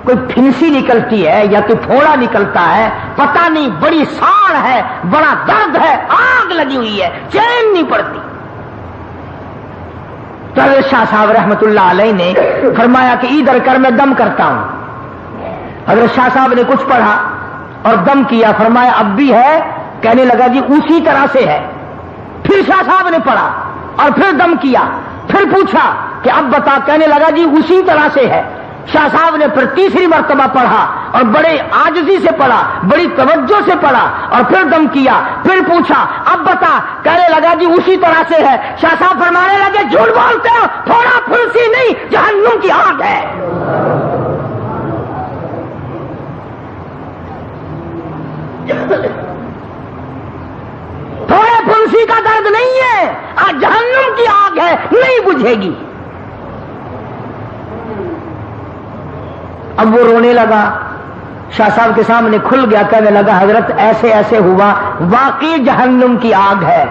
[SPEAKER 1] کوئی پھنسی نکلتی ہے یا کوئی پھوڑا نکلتا ہے، پتہ نہیں، بڑی ساڑ ہے، بڑا درد ہے، آگ لگی ہوئی ہے، چین نہیں پڑتی۔ تو حضرت شاہ صاحب رحمۃ اللہ علیہ نے فرمایا کہ ادھر کر میں دم کرتا ہوں۔ حضرت شاہ صاحب نے کچھ پڑھا اور دم کیا، فرمایا اب بھی ہے؟ کہنے لگا جی اسی طرح سے ہے۔ پھر شاہ صاحب نے پڑھا اور پھر دم کیا، پھر پوچھا کہ اب بتا، کہنے لگا جی اسی طرح سے ہے۔ شاہ صاحب نے پھر تیسری مرتبہ پڑھا اور بڑے عاجزی سے پڑھا، بڑی توجہ سے پڑھا اور پھر دم کیا، پھر پوچھا اب بتا، کہنے لگا جی اسی طرح سے ہے۔ شاہ صاحب فرمانے لگے جھوٹ بولتے ہو، تھوڑا پھنسی نہیں، جہنم کی آگ ہے۔ تھوڑے پھنسی کا درد نہیں ہے، آج جہنم کی آگ ہے، نہیں بجھے گی۔ اب وہ رونے لگا، شاہ صاحب کے سامنے کھل گیا، کہنے لگا حضرت ایسے ایسے ہوا، واقعی جہنم کی آگ ہے۔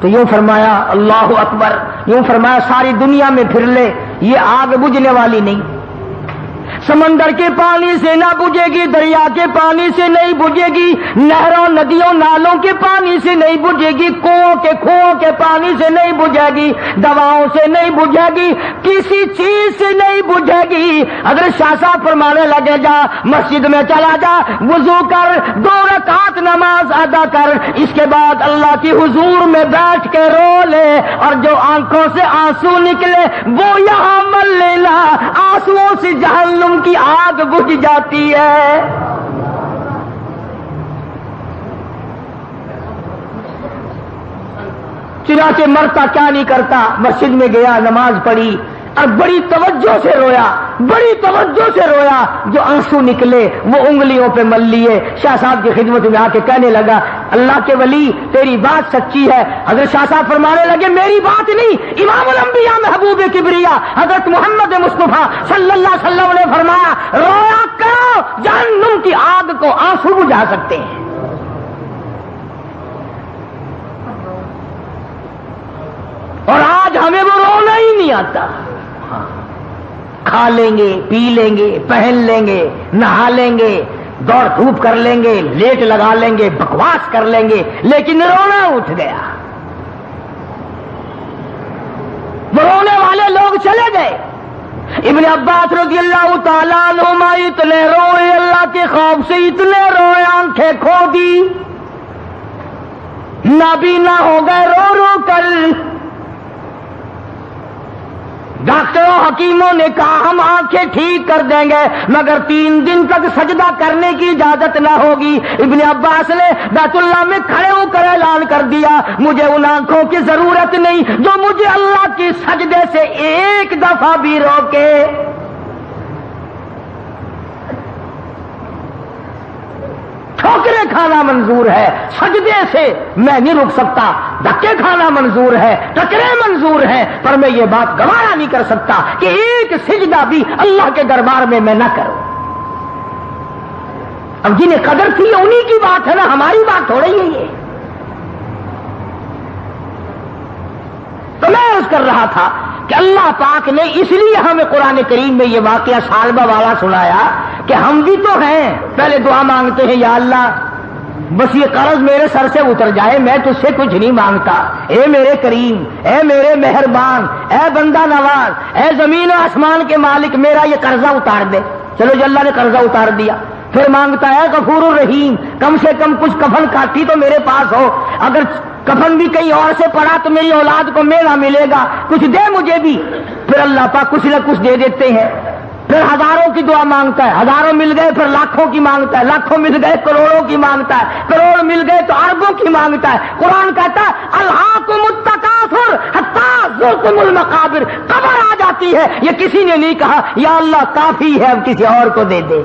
[SPEAKER 1] تو یوں فرمایا اللہ اکبر، یوں فرمایا ساری دنیا میں پھر لے، یہ آگ بجھنے والی نہیں، سمندر کے پانی سے نہ بجھے گی، دریا کے پانی سے نہیں بجھے گی، نہروں ندیوں نالوں کے پانی سے نہیں بجھے گی، کنووں کے پانی سے نہیں بجھے گی، دواؤں سے نہیں بجھے گی، کسی چیز سے نہیں بجھے گی۔ اگر شاہ صاحب فرمانے لگے جا مسجد میں چلا جا، وضو کر، 2 رکعت نماز ادا کر، اس کے بعد اللہ کی حضور میں بیٹھ کے رو لے، اور جو آنکھوں سے آنسو نکلے وہ یہاں مل لینا، آنسوؤں سے جہنم کی آگ بجھ جاتی ہے۔ چنانچہ مرتا کیا نہیں کرتا، مسجد میں گیا، نماز پڑھی اور بڑی توجہ سے رویا، بڑی توجہ سے رویا، جو آنسو نکلے وہ انگلیوں پہ مل لیے۔ شاہ صاحب کی خدمت میں آ کے کہنے لگا اللہ کے ولی تیری بات سچی ہے۔ حضرت شاہ صاحب فرمانے لگے میری بات نہیں، امام الانبیاء محبوب کبریا حضرت محمد مصطفیٰ صلی اللہ علیہ وسلم نے فرمایا رویا کرو، جہنم کی آگ کو آنسو بجھا سکتے ہیں۔ اور آج ہمیں وہ رونا ہی نہیں آتا، کھا لیں گے، پی لیں گے، پہن لیں گے، نہا لیں گے، دوڑ دھوپ کر لیں گے، لیٹ لگا لیں گے، بکواس کر لیں گے، لیکن رونا اٹھ گیا۔ وہ رونے والے لوگ چلے گئے۔ ابن عباس رضی اللہ تعالیٰ عنہما اتنے روئے، اللہ کے خوف سے اتنے روئے، آنکھیں کھو دی، نابینا ہو گئے رو رو کر۔ ڈاکٹروں حکیموں نے کہا ہم آنکھیں ٹھیک کر دیں گے مگر 3 دن تک سجدہ کرنے کی اجازت نہ ہوگی۔ ابن عباس نے بیت اللہ میں کھڑے ہو کر اعلان کر دیا مجھے ان آنکھوں کی ضرورت نہیں جو مجھے اللہ کی سجدے سے ایک دفعہ بھی روکے۔ ٹھوکریں کھانا من منظور ہے، سجدے سے میں نہیں رک سکتا، دھکے کھانا منظور ہے، ٹکرے منظور ہیں، پر میں یہ بات گوارا نہیں کر سکتا کہ ایک سجدہ بھی اللہ کے دربار میں نہ کروں۔ اب جنہیں قدر تھی انہی کی بات ہے نا، ہماری بات تھوڑی ہے یہ۔ تو میں عرض کر رہا تھا کہ اللہ پاک نے اس لیے ہمیں قرآن کریم میں یہ واقعہ سالبہ والا سنایا کہ ہم بھی تو ہیں، پہلے دعا مانگتے ہیں یا اللہ بس یہ قرض میرے سر سے اتر جائے، میں تجھ سے کچھ نہیں مانگتا، اے میرے کریم، اے میرے مہربان، اے بندہ نواز، اے زمین و آسمان کے مالک، میرا یہ قرضہ اتار دے۔ چلو جی اللہ نے قرضہ اتار دیا، پھر مانگتا ہے غفور الرحیم، کم سے کم کچھ کفن کاٹھی تو میرے پاس ہو، اگر کفن بھی کہیں اور سے پڑا تو میری اولاد کو میرا ملے گا، کچھ دے مجھے بھی۔ پھر اللہ پاک کچھ نہ کچھ دے دیتے ہیں۔ پھر ہزاروں کی دعا مانگتا ہے، ہزاروں مل گئے، پھر لاکھوں کی مانگتا ہے، لاکھوں مل گئے کروڑوں کی مانگتا ہے، کروڑ مل گئے تو اربوں کی مانگتا ہے۔ قرآن کہتا ہے الہاکم التکاثر حتی زرتم المقابر، قبر آ جاتی ہے، یہ کسی نے نہیں کہا یا اللہ کافی ہے اب کسی اور کو دے دے۔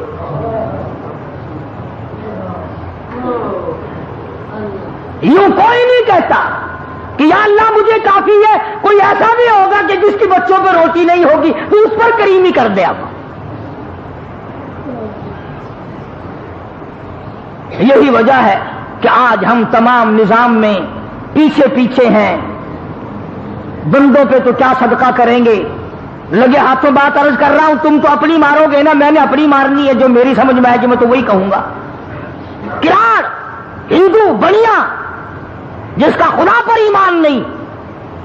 [SPEAKER 1] یوں کوئی نہیں کہتا کہ یا اللہ مجھے کافی ہے، کوئی ایسا بھی ہوگا کہ جس کی بچوں پہ روٹی نہیں ہوگی تو اس پر کریمی کر دے۔ اب یہی وجہ ہے کہ آج ہم تمام نظام میں پیچھے پیچھے ہیں، بندوں پہ تو کیا صدقہ کریں گے، لگے ہاتھوں بات عرض کر رہا ہوں، تم تو اپنی مارو گے نا، میں نے اپنی مارنی ہے، جو میری سمجھ میں آئے گی میں تو وہی کہوں گا۔ کراڑ ہندو بنیا جس کا خدا پر ایمان نہیں،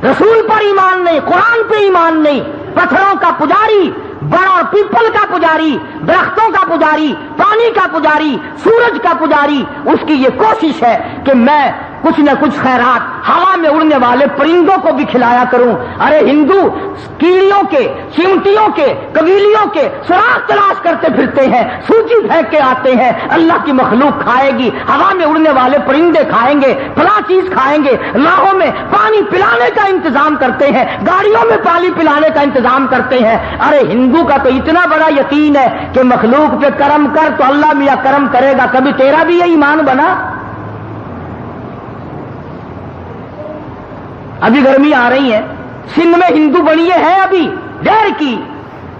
[SPEAKER 1] رسول پر ایمان نہیں، قرآن پہ ایمان نہیں، پتھروں کا پجاری، بڑا اور پیپل کا پجاری، درختوں کا پجاری، پانی کا پجاری، سورج کا پجاری، اس کی یہ کوشش ہے کہ میں کچھ نہ کچھ خیرات ہوا میں اڑنے والے پرندوں کو بھی کھلایا کروں۔ ارے ہندو کیڑیوں کے، چیونٹیوں کے، قبیلیوں کے سراغ تلاش کرتے پھرتے ہیں، سوجی پھینک کے آتے ہیں، اللہ کی مخلوق کھائے گی، ہوا میں اڑنے والے پرندے کھائیں گے، فلاں چیز کھائیں گے، راہوں میں پانی پلانے کا انتظام کرتے ہیں، گاڑیوں میں پانی پلانے کا انتظام کرتے ہیں۔ ارے ہندو کا تو اتنا بڑا یقین ہے کہ مخلوق پہ کرم کر تو اللہ میاں کرم کرے گا، کبھی تیرا بھی یہ ایمان بنا؟ ابھی گرمی آ رہی ہے، سندھ میں ہندو بڑیے ہیں ابھی دیر کی،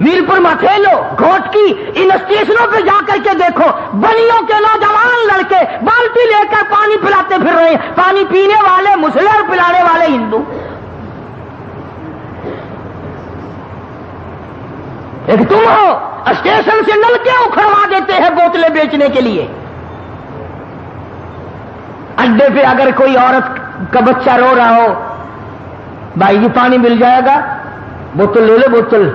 [SPEAKER 1] میل پور مٹھیلو، گھوٹ کی، ان اسٹیشنوں پہ جا کر کے دیکھو، بڑیوں کے نوجوان لڑکے بالٹی لے کر پانی پلاتے پھر رہے ہیں، پانی پینے والے مسلم اور پلانے والے ہندو۔ ایک تم ہو اسٹیشن سے نلکے اکھڑوا دیتے ہیں بوتلیں بیچنے کے لیے۔ اڈے پہ اگر کوئی عورت کا بچہ رو رہا ہو، بھائی جی پانی مل جائے گا، بوتل لے لے بوتل،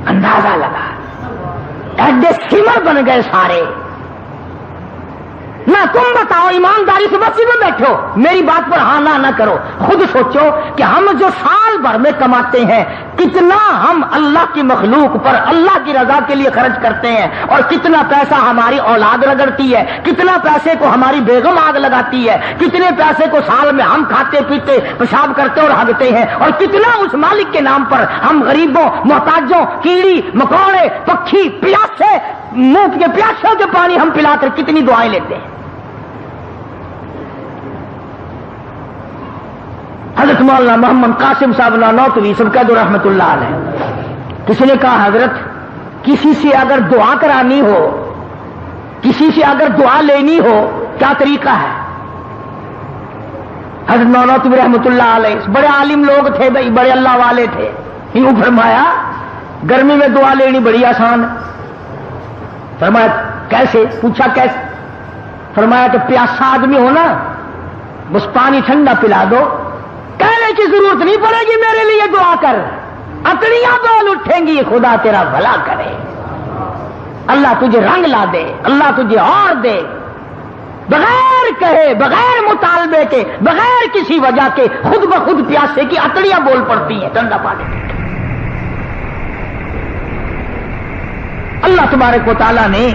[SPEAKER 1] اندازہ لگا، اڈے سمر بن گئے سارے۔ نہ تم بتاؤ ایمانداری سے مسجد میں بیٹھو، میری بات پر ہاں نہ کرو، خود سوچو کہ ہم جو سال بھر میں کماتے ہیں کتنا ہم اللہ کی مخلوق پر اللہ کی رضا کے لیے خرچ کرتے ہیں، اور کتنا پیسہ ہماری اولاد رگڑتی ہے، کتنا پیسے کو ہماری بیگم آگ لگاتی ہے، کتنے پیسے کو سال میں ہم کھاتے پیتے پیشاب کرتے اور ہگتے ہیں، اور کتنا اس مالک کے نام پر ہم غریبوں، محتاجوں، کیڑی مکوڑے، پکھی، پیاسے، منہ کے پیاسوں کے پانی ہم پلا کر کتنی دعائیں لیتے ہیں۔ حضرت مولانا محمد قاسم صاحب نانوتوی سبقت رحمت اللہ علیہ، کسی نے کہا حضرت کسی سے اگر دعا کرانی ہو، کسی سے اگر دعا لینی ہو کیا طریقہ ہے؟ حضرت نانوتوی رحمت اللہ علیہ بڑے عالم لوگ تھے بھائی، بڑے اللہ والے تھے، یوں فرمایا گرمی میں دعا لینی بڑی آسان ہے۔ فرمایا کیسے؟ پوچھا کیسے؟ فرمایا کہ پیاسا آدمی ہو نا، بس پانی ٹھنڈا پلا دو، کہنے کی ضرورت نہیں پڑے گی میرے لیے دعا کر، اکڑیاں بول اٹھیں گی، خدا تیرا بھلا کرے، اللہ تجھے رنگ لا دے، اللہ تجھے اور دے، بغیر کہے، بغیر مطالبے کے، بغیر کسی وجہ کے خود بخود پیاسے کی اکڑیاں بول پڑتی ہیں ٹھنڈا پانی۔ اللہ تبارک و تعالیٰ نے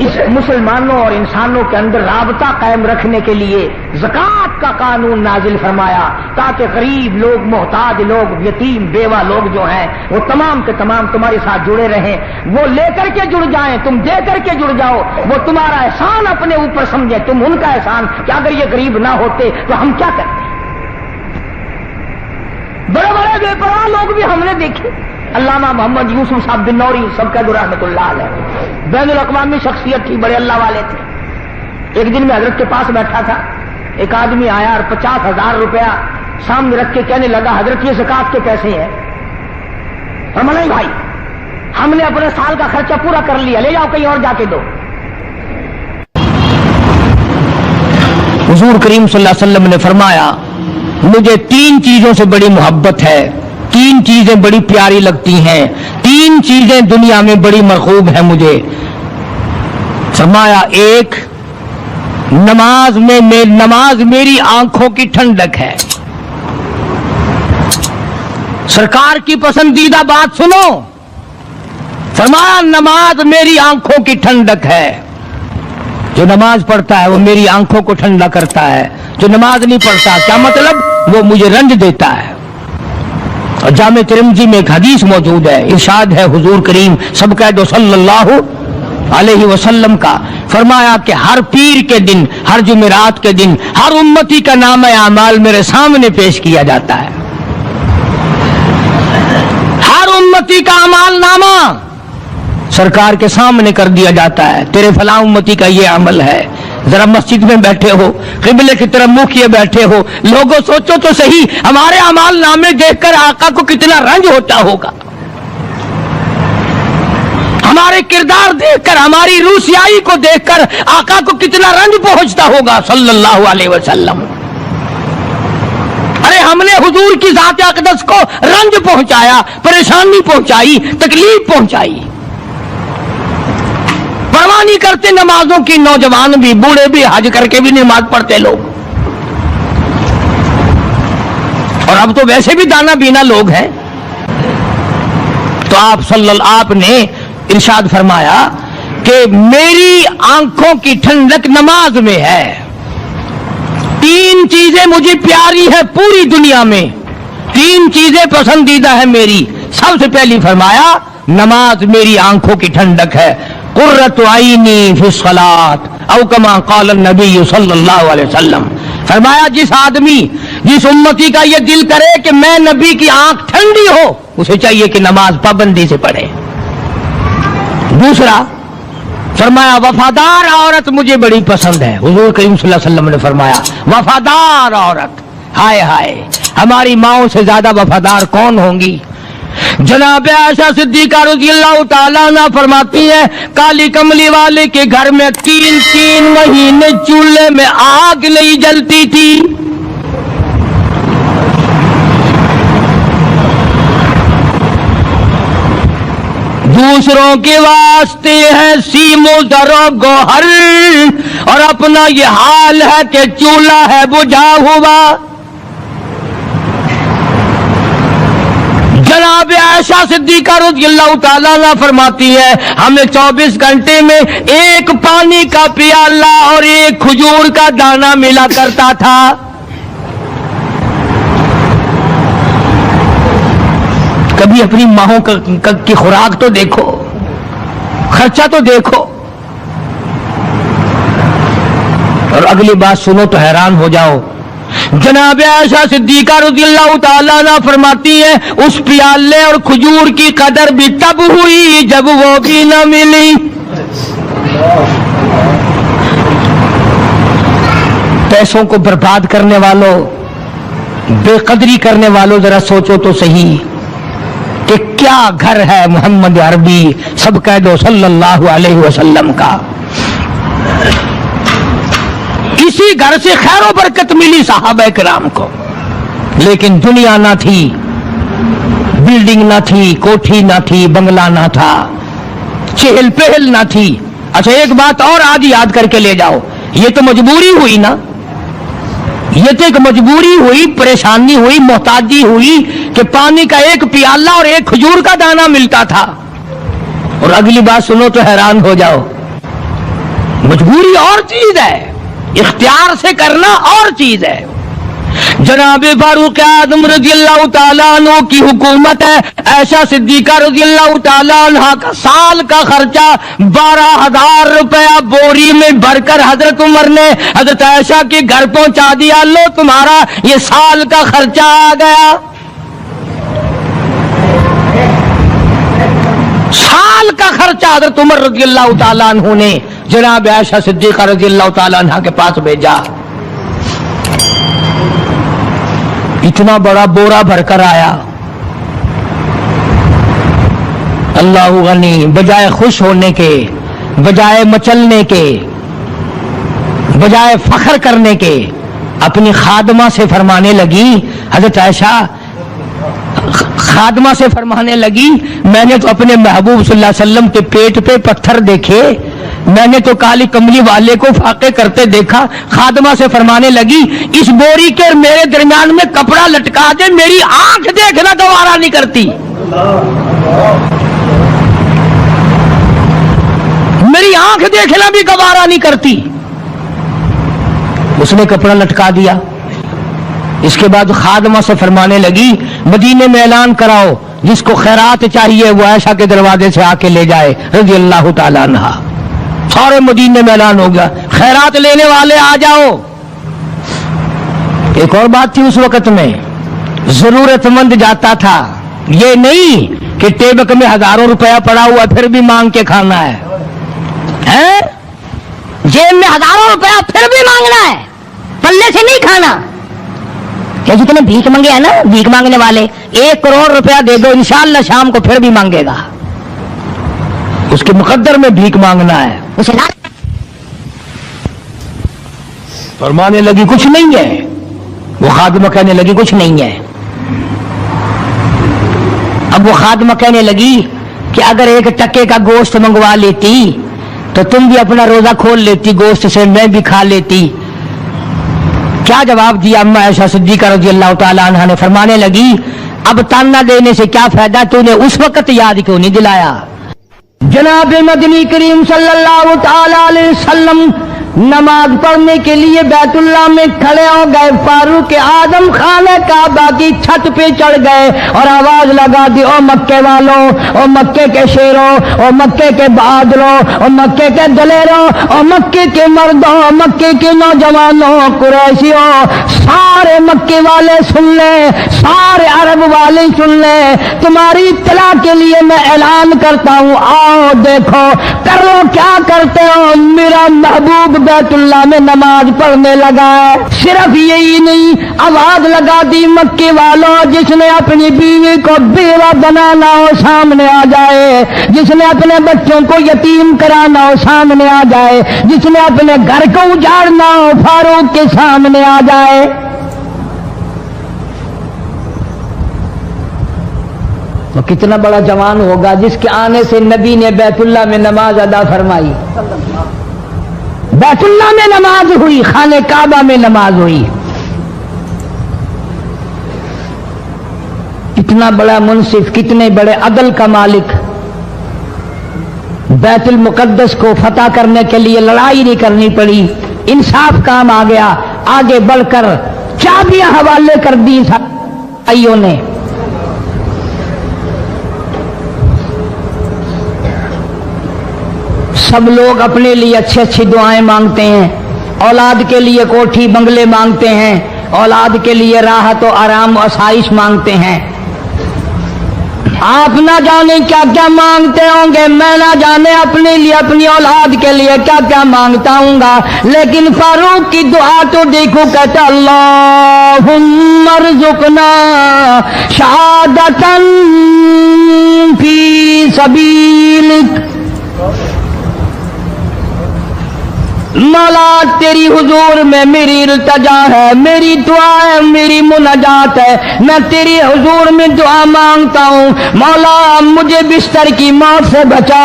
[SPEAKER 1] اس مسلمانوں اور انسانوں کے اندر رابطہ قائم رکھنے کے لیے زکوٰۃ کا قانون نازل فرمایا تاکہ غریب لوگ، محتاج لوگ، یتیم بیوہ لوگ جو ہیں وہ تمام کے تمام تمہارے ساتھ جڑے رہیں، وہ لے کر کے جڑ جائیں، تم دے کر کے جڑ جاؤ، وہ تمہارا احسان اپنے اوپر سمجھیں، تم ان کا احسان کہ اگر یہ غریب نہ ہوتے تو ہم کیا کرتے۔ بڑے بڑے بے پرواہ لوگ بھی ہم نے دیکھے، علامہ محمد یوسف صاحب بنوری سب کا رحمۃ اللہ علیہ، بین الاقوامی شخصیت تھی، بڑے اللہ والے تھے۔ ایک دن میں حضرت کے پاس بیٹھا تھا، ایک آدمی آیا اور 50,000 روپیہ سامنے رکھ کے کہنے لگا حضرت یہ زکوٰۃ کے پیسے ہیں۔ فرمایا نہیں بھائی، ہم نے اپنے سال کا خرچہ پورا کر لیا، لے جاؤ کہیں اور جا کے دو۔ حضور کریم صلی اللہ علیہ وسلم نے فرمایا مجھے 3 چیزوں سے بڑی محبت ہے، 3 چیزیں بڑی پیاری لگتی ہیں، 3 چیزیں دنیا میں بڑی مرغوب ہیں مجھے۔ فرمایا ایک، نماز میری آنکھوں کی ٹھنڈک ہے۔ سرکار کی پسندیدہ بات سنو، فرمایا نماز میری آنکھوں کی ٹھنڈک ہے۔ جو نماز پڑھتا ہے وہ میری آنکھوں کو ٹھنڈا کرتا ہے، جو نماز نہیں پڑھتا کیا مطلب، وہ مجھے رنج دیتا ہے۔ اور جامع ترمذی میں ایک حدیث موجود ہے، ارشاد ہے حضور کریم سب کہہ دو صلی اللہ علیہ وسلم کا، فرمایا کہ ہر پیر کے دن، ہر جمعرات کے دن ہر امتی کا نام اعمال میرے سامنے پیش کیا جاتا ہے۔ ہر امتی کا اعمال نامہ سرکار کے سامنے کر دیا جاتا ہے، تیرے فلاں امتی کا یہ عمل ہے۔ ذرا مسجد میں بیٹھے ہو، قبلے کی طرف منہ کیے بیٹھے ہو، لوگوں سوچو تو صحیح ہمارے اعمال نامے دیکھ کر آقا کو کتنا رنج ہوتا ہوگا، ہمارے کردار دیکھ کر، ہماری روسیائی کو دیکھ کر آقا کو کتنا رنج پہنچتا ہوگا صلی اللہ علیہ وسلم۔ ارے ہم نے حضور کی ذات اقدس کو رنج پہنچایا، پریشانی پہنچائی، تکلیف پہنچائی، پرواہ نہیں کرتے نمازوں کی، نوجوان بھی، بوڑھے بھی، حج کر کے بھی نماز پڑھتے لوگ، اور اب تو ویسے بھی دانا بینا لوگ ہیں۔ تو آپ نے ارشاد فرمایا کہ میری آنکھوں کی ٹھنڈک نماز میں ہے، 3 چیزیں مجھے پیاری ہے پوری دنیا میں، 3 چیزیں پسندیدہ ہے میری۔ سب سے پہلی فرمایا نماز میری آنکھوں کی ٹھنڈک ہے، قرۃ عینی فی الصلاۃ او کما قال النبی صلی اللہ علیہ وسلم۔ فرمایا جس آدمی، جس امتی کا یہ دل کرے کہ میں نبی کی آنکھ ٹھنڈی ہو، اسے چاہیے کہ نماز پابندی سے پڑھے۔ دوسرا فرمایا وفادار عورت مجھے بڑی پسند ہے۔ حضور کریم صلی اللہ علیہ وسلم نے فرمایا وفادار عورت، ہائے ہائے ہماری ماؤں سے زیادہ وفادار کون ہوں گی؟ جناب عائشہ صدیقہ رضی اللہ تعالیٰ عنہ فرماتی ہے کالی کملی والے کے گھر میں 3 مہینے چولہے میں آگ نہیں جلتی تھی۔ دوسروں کے واسطے ہے سیم و زر و گوہر، اور اپنا یہ حال ہے کہ چولہا ہے بجھا ہوا۔ جناب عائشہ صدیقہ رضی اللہ تعالیٰ عنہ فرماتی ہے ہمیں 24 گھنٹے میں 1 پانی کا پیالہ اور 1 کھجور کا دانہ ملا کرتا تھا۔ کبھی اپنی ماہوں کی خوراک تو دیکھو، خرچہ تو دیکھو، اور اگلی بات سنو تو حیران ہو جاؤ۔ جناب عائشہ صدیقہ رضی اللہ تعالیٰ عنہ فرماتی ہے اس پیالے اور کھجور کی قدر بھی تب ہوئی جب وہ بھی نہ ملی۔ پیسوں کو برباد کرنے والوں، بے قدری کرنے والوں، ذرا سوچو تو صحیح کہ کیا گھر ہے محمد عربی سب کہہ دو صلی اللہ علیہ وسلم کا۔ اسی گھر سے خیر و برکت ملی صحابہ کرام کو، لیکن دنیا نہ تھی، بلڈنگ نہ تھی، کوٹھی نہ تھی، بنگلہ نہ تھا، چہل پہل نہ تھی۔ اچھا ایک بات اور آج یاد کر کے لے جاؤ، یہ تو مجبوری ہوئی نا، یہ تو ایک مجبوری ہوئی، پریشانی ہوئی، محتاجی ہوئی کہ پانی کا 1 پیالہ اور 1 کھجور کا دانہ ملتا تھا۔ اور اگلی بات سنو تو حیران ہو جاؤ، مجبوری اور چیز ہے، اختیار سے کرنا اور چیز ہے۔ جناب فاروق اعظم رضی اللہ تعالیٰ عنہ کی حکومت ہے، عائشہ صدیقہ رضی اللہ تعالیٰ عنہ کا سال کا خرچہ 12,000 روپیہ بوری میں بھر کر حضرت عمر نے حضرت عائشہ کے گھر پہنچا دیا، لو تمہارا یہ سال کا خرچہ آ گیا۔ سال کا خرچہ حضرت عمر رضی اللہ تعالیٰ عنہ نے جناب عائشہ صدیقہ رضی اللہ تعالیٰ عنہ کے پاس بھیجا۔ اتنا بڑا بورا بھر کر آیا۔ اللہ غنی، بجائے خوش ہونے کے، بجائے مچلنے کے، بجائے فخر کرنے کے، اپنی خادمہ سے فرمانے لگی، حضرت عائشہ خادمہ سے فرمانے لگی، میں نے تو اپنے محبوب صلی اللہ علیہ وسلم کے پیٹ پہ پتھر دیکھے، میں نے تو کالی کملی والے کو فاقے کرتے دیکھا۔ خادمہ سے فرمانے لگی، اس بوری کے میرے درمیان میں کپڑا لٹکا دے، میری آنکھ دیکھنا گوارا نہیں کرتی، میری آنکھ دیکھنا بھی گوارا نہیں کرتی۔ اس نے کپڑا لٹکا دیا۔ اس کے بعد خادمہ سے فرمانے لگی، مدینے میں اعلان کراؤ، جس کو خیرات چاہیے وہ عائشہ کے دروازے سے آ کے لے جائے رضی اللہ تعالیٰ عنہ۔ سارے مدینے میں اعلان ہو گیا، خیرات لینے والے آ جاؤ۔ ایک اور بات تھی اس وقت میں، ضرورت مند جاتا تھا، یہ نہیں کہ ٹیبک میں ہزاروں روپیہ پڑا ہوا پھر بھی مانگ کے کھانا ہے، جیب میں ہزاروں روپیہ پھر بھی مانگنا ہے، پلے سے نہیں کھانا۔ کہ جتنے بھیک مانگے ہیں نا بھیک مانگنے والے، 1 کروڑ روپیہ دے دو انشاءاللہ شام کو پھر بھی مانگے گا، اس کے مقدر میں بھیک مانگنا ہے۔ اسے فرمانے لگی کچھ نہیں ہے، وہ خادمہ کہنے لگی کچھ نہیں ہے۔ اب وہ خادمہ کہنے لگی کہ اگر 1 ٹکے کا گوشت منگوا لیتی تو تم بھی اپنا روزہ کھول لیتی، گوشت سے میں بھی کھا لیتی۔ کیا جواب دیا اما عائشہ صدیقہ رضی اللہ تعالی عنہ نے؟ فرمانے لگی، اب تانا دینے سے کیا فائدہ، تو نے اس وقت یاد کیوں نہیں دلایا؟ جناب مدنی کریم صلی اللہ تعالی علیہ وسلم نماز پڑھنے کے لیے بیت اللہ میں کھڑے ہو گئے، فاروق اعظم خانہ کعبہ کی چھت پہ چڑھ گئے اور آواز لگا دی، او مکے والوں، او مکے کے شیروں، او مکے کے بہادروں، او مکے کے دلیروں، او مکے کے مردوں، او مکے کے نوجوانوں، قریشیوں، سارے مکے والے سن لیں، سارے عرب والے سن لیں، تمہاری اطلاع کے لیے میں اعلان کرتا ہوں، آؤ دیکھو کر لو کیا کرتے ہو، میرا محبوب بیت اللہ میں نماز پڑھنے لگا ہے۔ صرف یہی نہیں، آواز لگا دی، مکے والوں، جس نے اپنی بیوی کو بیوہ بنانا ہو سامنے آ جائے، جس نے اپنے بچوں کو یتیم کرانا ہو سامنے آ جائے، جس نے اپنے گھر کو اجاڑنا ہو فاروق کے سامنے آ جائے۔ وہ کتنا بڑا جوان ہوگا جس کے آنے سے نبی نے بیت اللہ میں نماز ادا فرمائی، بیت اللہ میں نماز ہوئی، خانہ کعبہ میں نماز ہوئی۔ اتنا بڑا منصف، کتنے بڑے عدل کا مالک، بیت المقدس کو فتح کرنے کے لیے لڑائی نہیں کرنی پڑی، انصاف کام آ گیا، آگے بڑھ کر چابیاں حوالے کر دی بھائیوں نے۔ سب لوگ اپنے لیے اچھی اچھی دعائیں مانگتے ہیں، اولاد کے لیے کوٹھی بنگلے مانگتے ہیں، اولاد کے لیے راحت و آرام و آسائش مانگتے ہیں۔ آپ نہ جانے کیا کیا مانگتے ہوں گے، میں نہ جانے اپنے لیے اپنی اولاد کے لیے کیا کیا مانگتا ہوں گا، لیکن فاروق کی دعا تو دیکھو، کہتا اللہم ارزقنا شہادتاً فی سبیلک، مولا تیری حضور میں میری التجا ہے، میری دعا ہے، میری مناجات ہے، میں تیری حضور میں دعا مانگتا ہوں، مولا مجھے بستر کی موت سے بچا،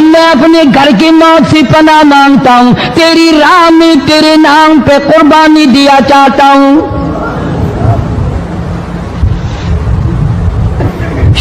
[SPEAKER 1] میں اپنے گھر کی موت سے پناہ مانگتا ہوں، تیری راہ میں تیرے نام پہ قربانی دیا چاہتا ہوں۔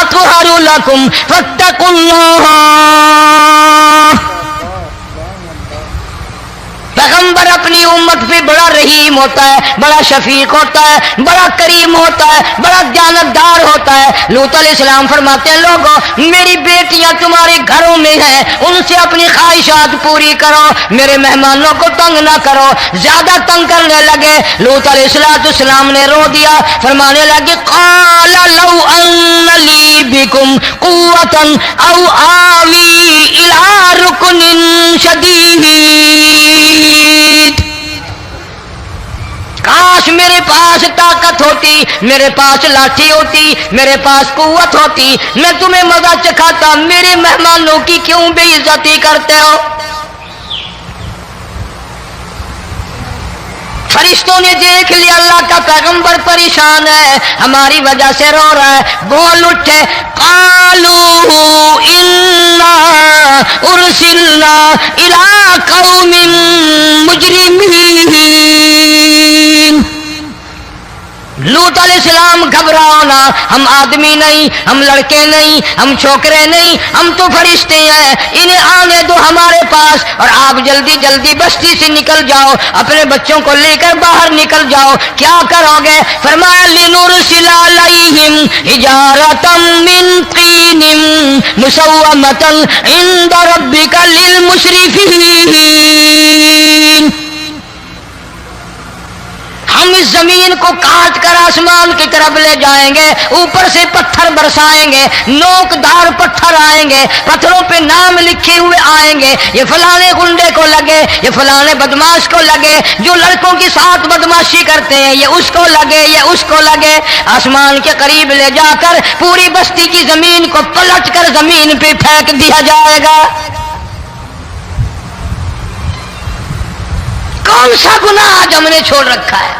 [SPEAKER 1] أَطْهَرُ لَكُمْ فَاتَّقُوا اللَّهَ۔ پیغمبر اپنی امت پہ بڑا رحیم ہوتا ہے، بڑا شفیق ہوتا ہے، بڑا کریم ہوتا ہے، بڑا دیانتدار ہوتا ہے۔ لوط علیہ السلام فرماتے ہیں لوگوں میری بیٹیاں تمہارے گھروں میں ہیں، ان سے اپنی خواہشات پوری کرو، میرے مہمانوں کو تنگ نہ کرو۔ زیادہ تنگ کرنے لگے، لوط علیہ السلام نے رو دیا، فرمانے لگے قال لو ان لی بکم قوة او آوی الی رکن شدید، کاش میرے پاس طاقت ہوتی، میرے پاس لاٹھی ہوتی، میرے پاس قوت ہوتی، میں تمہیں مزہ چکھاتا، میرے مہمانوں کی کیوں بے عزتی کرتے ہو؟ فرشتوں نے دیکھ لیا اللہ کا پیغمبر پریشان ہے، ہماری وجہ سے رو رہا ہے، بول اٹھے قالوا انا ارسلنا الى قوم مجرمین۔ لوط علیہ السلام گھبراؤ نہ، ہم آدمی نہیں، ہم لڑکے نہیں، ہم چھوکرے نہیں، ہم تو فرشتے ہیں، انہیں آنے دو ہمارے پاس، اور آپ جلدی جلدی بستی سے نکل جاؤ، اپنے بچوں کو لے کر باہر نکل جاؤ۔ کیا کرو گے؟ فرمایا لنرسل علیہم حجارۃ من طین مسومۃ عند ربک للمسرفین۔ ہم اس زمین کو کاٹ کر آسمان کی طرف لے جائیں گے، اوپر سے پتھر برسائیں گے، نوکدار پتھر آئیں گے، پتھروں پہ نام لکھے ہوئے آئیں گے، یہ فلانے گنڈے کو لگے، یہ فلانے بدماش کو لگے، جو لڑکوں کے ساتھ بدماشی کرتے ہیں یہ اس کو لگے، یہ اس کو لگے۔ آسمان کے قریب لے جا کر پوری بستی کی زمین کو پلٹ کر زمین پہ پھینک دیا جائے گا۔ کون سا گناہ آج ہم نے چھوڑ رکھا ہے؟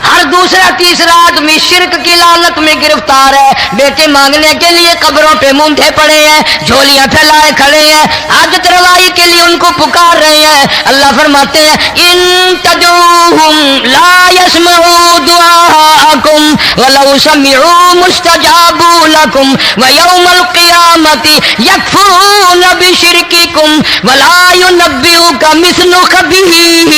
[SPEAKER 1] ہر دوسرا تیسرا آدمی شرک کی لعنت میں گرفتار ہے، بیٹے مانگنے کے لیے قبروں پہ مونڈے پڑے ہیں، جھولیاں پھیلائے کھڑے ہیں، حاجت روائی کے لیے ان کو پکار رہے ہیں۔ اللہ فرماتے ہیں ان تدعوہم لا يسمعوا دعاءکم ولو سمعوا مستجابوا لکم ویوم القیامۃ یکفرون بشرککم ولا ینبئک مثل خبیر۔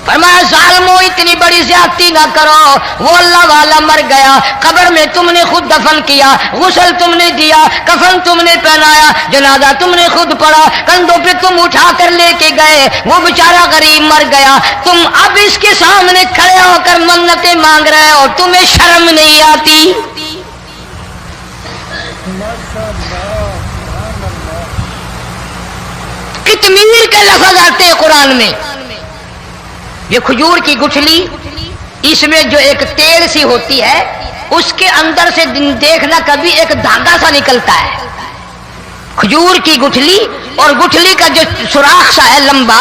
[SPEAKER 1] فرمایا ظالموں اتنی بڑی زیادتی نہ کرو، وہ اللہ والا مر گیا، قبر میں تم نے خود دفن کیا، غسل تم نے دیا، کفن تم نے پہنایا، جنازہ تم نے خود پڑھا، کندھوں پہ تم اٹھا کر لے کے گئے، وہ بیچارہ غریب مر گیا، تم اب اس کے سامنے کھڑے ہو کر منتیں مانگ رہے ہو، تمہیں شرم نہیں آتی؟ کتمیر کے لفظ آتے ہیں قرآن میں۔ یہ کھجور کی گٹھلی، اس میں جو ایک تیل سی ہوتی ہے، اس کے اندر سے دیکھنا کبھی ایک دھاگا سا نکلتا ہے، کھجور کی گٹھلی، اور گٹھلی کا جو سوراخ سا ہے لمبا،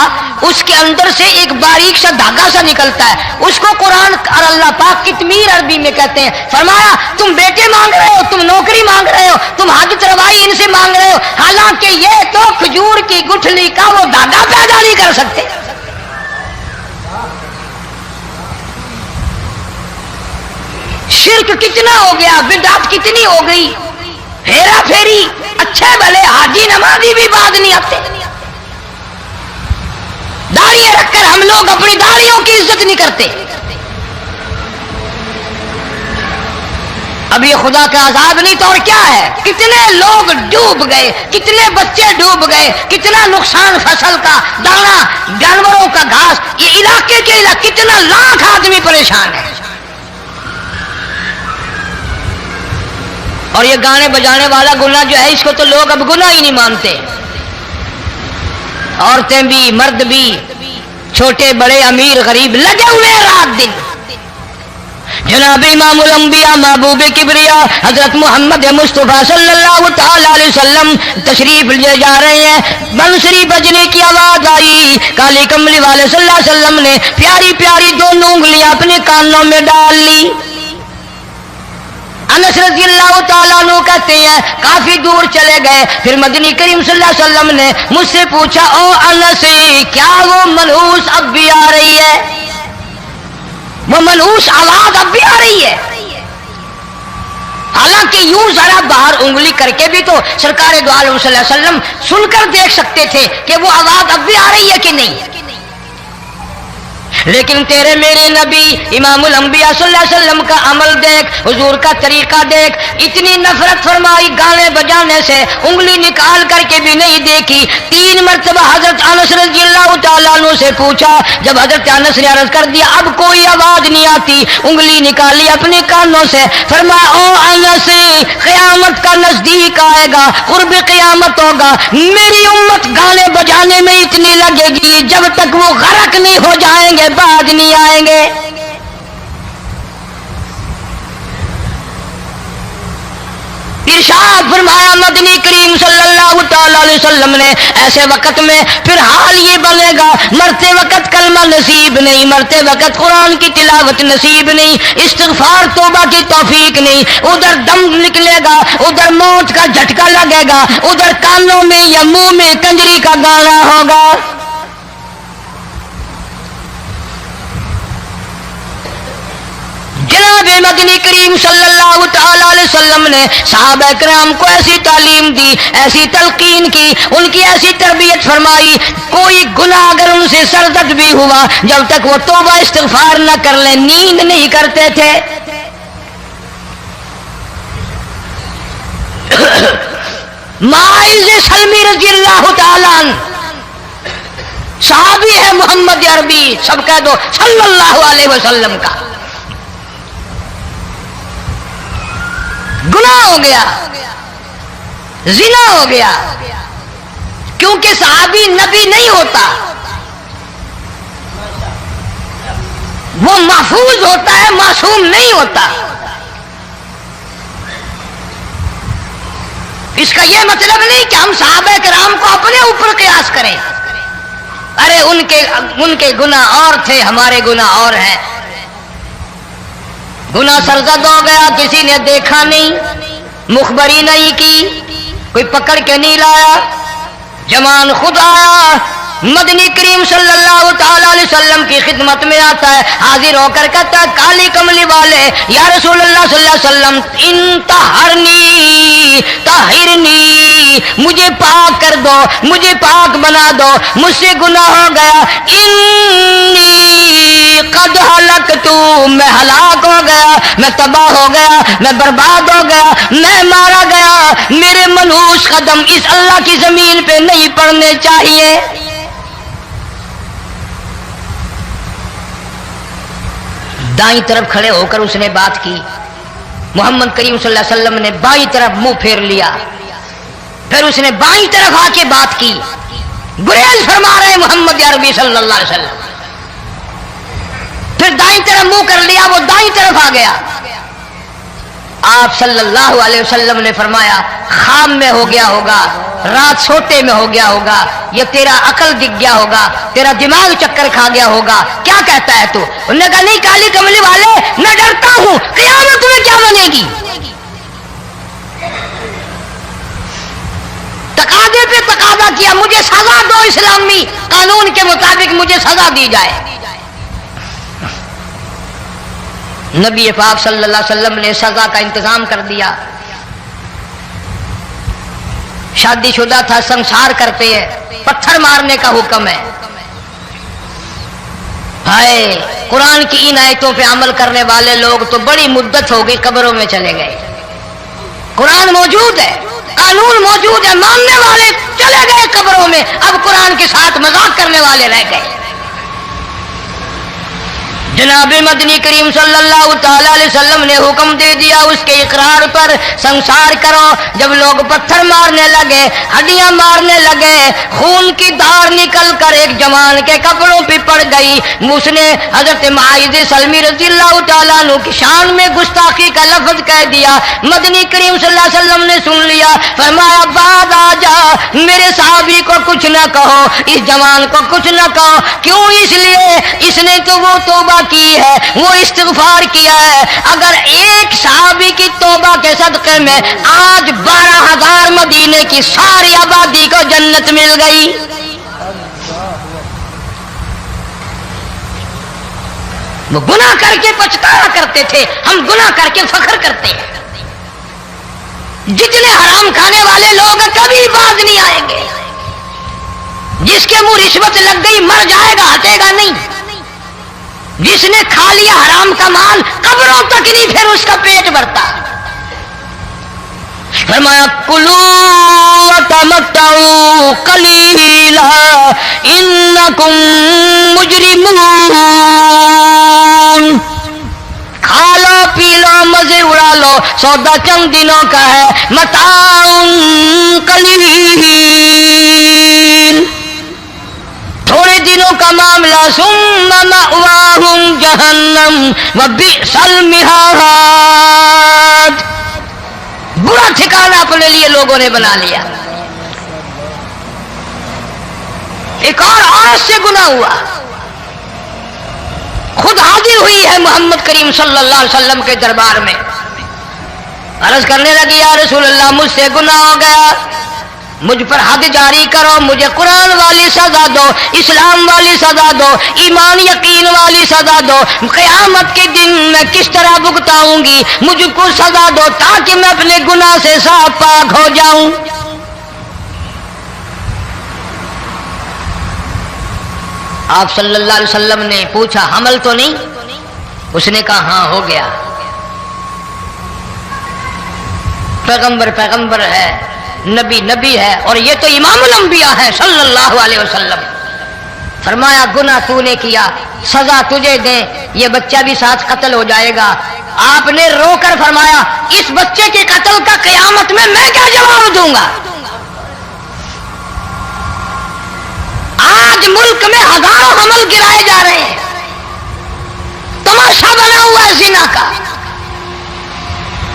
[SPEAKER 1] اس کے اندر سے ایک باریک سا دھاگا سا نکلتا ہے، اس کو قرآن اور اللہ پاک کتمیر عربی میں کہتے ہیں۔ فرمایا تم بیٹے مانگ رہے ہو، تم نوکری مانگ رہے ہو، تم حاجت روائی ان سے مانگ رہے ہو، حالانکہ یہ تو کھجور کی گٹھلی کا وہ دھاگا پیدا نہیں کر سکتے۔ شرک کتنا ہو گیا، بدعت کتنی ہو گئی، ہیرا پھیری، اچھے بھلے حاجی نمازی بھی بعد نہیں آتے، داڑھی رکھ کر ہم لوگ اپنی داڑھیوں کی عزت نہیں کرتے۔ اب یہ خدا کا عذاب نہیں تو اور کیا ہے؟ کتنے لوگ ڈوب گئے، کتنے بچے ڈوب گئے، کتنا نقصان فصل کا، دانا، جانوروں کا گھاس، یہ علاقے کے علاقے کتنا لاکھ آدمی پریشان ہے۔ اور یہ گانے بجانے والا گناہ جو ہے، اس کو تو لوگ اب گناہ ہی نہیں مانتے، عورتیں بھی مرد بھی، چھوٹے بڑے امیر غریب لگے ہوئے رات دن۔ جناب امام الانبیاء محبوب کبریا حضرت محمد مصطفیٰ صلی اللہ تعالی علیہ وسلم تشریف لے جا رہے ہیں، بنسری بجنے کی آواز آئی، کالی کملی والے صلی اللہ علیہ وسلم نے پیاری پیاری دونوں انگلیاں اپنے کانوں میں ڈال لی۔ انس رضی اللہ تعالیٰ عنہ کہتے ہیں کافی دور چلے گئے، پھر مدنی کریم صلی اللہ علیہ وسلم نے مجھ سے پوچھا او انس کیا وہ منحوس اب بھی آ رہی ہے؟ مانوس آواز اب بھی آ رہی ہے، حالانکہ یوں ذرا باہر انگلی کر کے بھی تو سرکار دو عالم صلی اللہ علیہ وسلم سن کر دیکھ سکتے تھے کہ وہ آواز اب بھی آ رہی ہے کہ نہیں. لیکن تیرے میرے نبی امام الانبیاء صلی اللہ علیہ وسلم کا عمل دیکھ، حضور کا طریقہ دیکھ، اتنی نفرت فرمائی گانے بجانے سے، انگلی نکال کر کے بھی نہیں دیکھی. 3 مرتبہ حضرت انس رضی اللہ تعالیٰ عنہ سے پوچھا، جب حضرت انس نے عرض کر دیا اب کوئی آواز نہیں آتی، انگلی نکالی اپنے کانوں سے، فرمایا او انس قیامت کا نزدیک آئے گا، قرب قیامت ہوگا، میری امت گانے بجانے میں اتنی لگے گی جب تک وہ غرق نہیں ہو جائیں گے باز نہیں آئیں گے. ارشاد فرمایا مدنی کریم صلی اللہ تعالی علیہ وسلم نے ایسے وقت میں پھر حال یہ بنے گا، مرتے وقت کلمہ نصیب نہیں، مرتے وقت قرآن کی تلاوت نصیب نہیں، استغفار توبہ کی توفیق نہیں، ادھر دم نکلے گا، ادھر موت کا جھٹکا لگے گا، ادھر کانوں میں یا منہ میں کنجری کا گانا ہوگا. جناب مدنی کریم صلی اللہ تعالی علیہ وسلم نے صحابہ کرام کو ایسی تعلیم دی، ایسی تلقین کی، ان کی ایسی تربیت فرمائی، کوئی گناہ اگر ان سے سرزد بھی ہوا جب تک وہ توبہ استغفار نہ کر لیں نیند نہیں کرتے تھے. ماعز سلمی رضی اللہ تعالیٰ عنہ صحابی ہے محمد عربی، سب کہہ دو صلی اللہ علیہ وسلم کا. گناہ ہو گیا، زنا ہو گیا، کیونکہ صحابی نبی نہیں ہوتا، وہ محفوظ ہوتا ہے، معصوم نہیں ہوتا. اس کا یہ مطلب نہیں کہ ہم صحابہ کرام کو اپنے اوپر قیاس کریں. ارے ان کے گناہ اور تھے، ہمارے گناہ اور ہیں. گناہ سرزد ہو گیا، کسی نے دیکھا نہیں، مخبری نہیں کی، کوئی پکڑ کے نہیں لایا، جمان خود آیا، مدنی کریم صلی اللہ تعالی علیہ وسلم کی خدمت میں آتا ہے، حاضر ہو کر کہتا ہے کالی کملی والے یا رسول اللہ صلی اللہ علیہ وسلم انطہرنی طہرنی، مجھے پاک کر دو، مجھے پاک بنا دو، مجھ سے گناہ ہو گیا، انی قد ہلکتو، میں ہلاک ہو گیا، میں تباہ ہو گیا، میں برباد ہو گیا، میں مارا گیا، میرے منحوس قدم اس اللہ کی زمین پہ نہیں پڑنے چاہیے. دائیں طرف کھڑے ہو کر اس نے بات کی، محمد کریم صلی اللہ علیہ وسلم نے بائیں طرف منہ پھیر لیا، پھر اس نے بائیں طرف آ کے بات کی، گریز فرما رہے محمد عربی صلی اللہ علیہ وسلم، پھر دائیں طرف منہ کر لیا، وہ دائیں طرف آ گیا. آپ صلی اللہ علیہ وسلم نے فرمایا خواب میں ہو گیا ہوگا، رات سوتے میں ہو گیا ہوگا، یا تیرا عقل دکھ گیا ہوگا، تیرا دماغ چکر کھا گیا ہوگا، کیا کہتا ہے تو؟ انہوں نے کہا نہیں کالی کملی والے میں ڈرتا ہوں، قیامت میں کیا بنے گی؟ تقاضے پہ تقاضا کیا، مجھے سزا دو، اسلامی قانون کے مطابق مجھے سزا دی جائے. نبی پاک صلی اللہ علیہ وسلم نے سزا کا انتظام کر دیا. شادی شدہ تھا، سنسار کرتے ہیں، پتھر مارنے کا حکم ہے. ہائے قرآن کی ان آیتوں پہ عمل کرنے والے لوگ تو بڑی مدت ہو گئی قبروں میں چلے گئے. قرآن موجود ہے، قانون موجود ہے، ماننے والے چلے گئے قبروں میں، اب قرآن کے ساتھ مذاق کرنے والے رہ گئے. جناب مدنی کریم صلی اللہ تعالی علیہ وسلم نے حکم دے دیا اس کے اقرار پر سنسار کرو. جب لوگ پتھر مارنے لگے، ہڈیاں مارنے لگے، خون کی دھار نکل کر ایک جوان کے کپڑوں پہ پڑ گئی، اس نے حضرت معاذ سلمی رضی اللہ تعالیٰ عنہ کی شان میں گستاخی کا لفظ کہہ دیا. مدنی کریم صلی اللہ علیہ وسلم نے سن لیا، فرمایا بعد آ جا، میرے صحابی کو کچھ نہ کہو، اس جوان کو کچھ نہ کہو. کیوں؟ اس لیے اس نے تو وہ توبہ کی ہے، وہ استغفار کیا ہے. اگر ایک صحابی کی توبہ کے صدقے میں آج 12,000 مدینے کی ساری آبادی کو جنت مل گئی. وہ گناہ کر کے پچھتایا کرتے تھے، ہم گناہ کر کے فخر کرتے ہیں۔ جتنے حرام کھانے والے لوگ کبھی باز نہیں آئیں گے، جس کے منہ رشوت لگ گئی مر جائے گا، ہٹے گا نہیں۔ جس نے کھا لیا حرام کا مال قبروں تک نہیں پھر اس کا پیٹ بھرتا۔ فرمایا کلو وتمتعوا قلیلا انکم مجرمون، کھا لو پی لو مزے اڑا لو، سودا چند دنوں کا ہے، متاع قلیل، تھوڑے دنوں کا معاملہ، ثم مأواہم جہنم وبئس المہاد، برا ٹھکانہ اپنے لیے لوگوں نے بنا لیا۔ ایک اور عورت سے گناہ ہوا، خود حاضر ہوئی ہے محمد کریم صلی اللہ علیہ وسلم کے دربار میں، عرض کرنے لگی یا رسول اللہ مجھ سے گناہ ہو گیا، مجھ پر حد جاری کرو، مجھے قرآن والی سزا دو، اسلام والی سزا دو، ایمان یقین والی سزا دو، قیامت کے دن میں کس طرح بھگتاؤں گی، مجھ کو سزا دو تاکہ میں اپنے گناہ سے صاف پاک ہو جاؤں۔ آپ صلی اللہ علیہ وسلم نے پوچھا حمل تو نہیں؟ اس نے کہا ہاں ہو گیا۔ پیغمبر ہے، نبی ہے، اور یہ تو امام الانبیاء ہے صلی اللہ علیہ وسلم۔ فرمایا گناہ تو نے کیا، سزا تجھے دیں، یہ بچہ بھی ساتھ قتل ہو جائے گا۔ آپ نے رو کر فرمایا اس بچے کے قتل کا قیامت میں کیا جواب دوں گا؟ آج ملک میں ہزاروں حمل گرائے جا رہے ہیں، تماشا بنا ہوا ہے زنا کا۔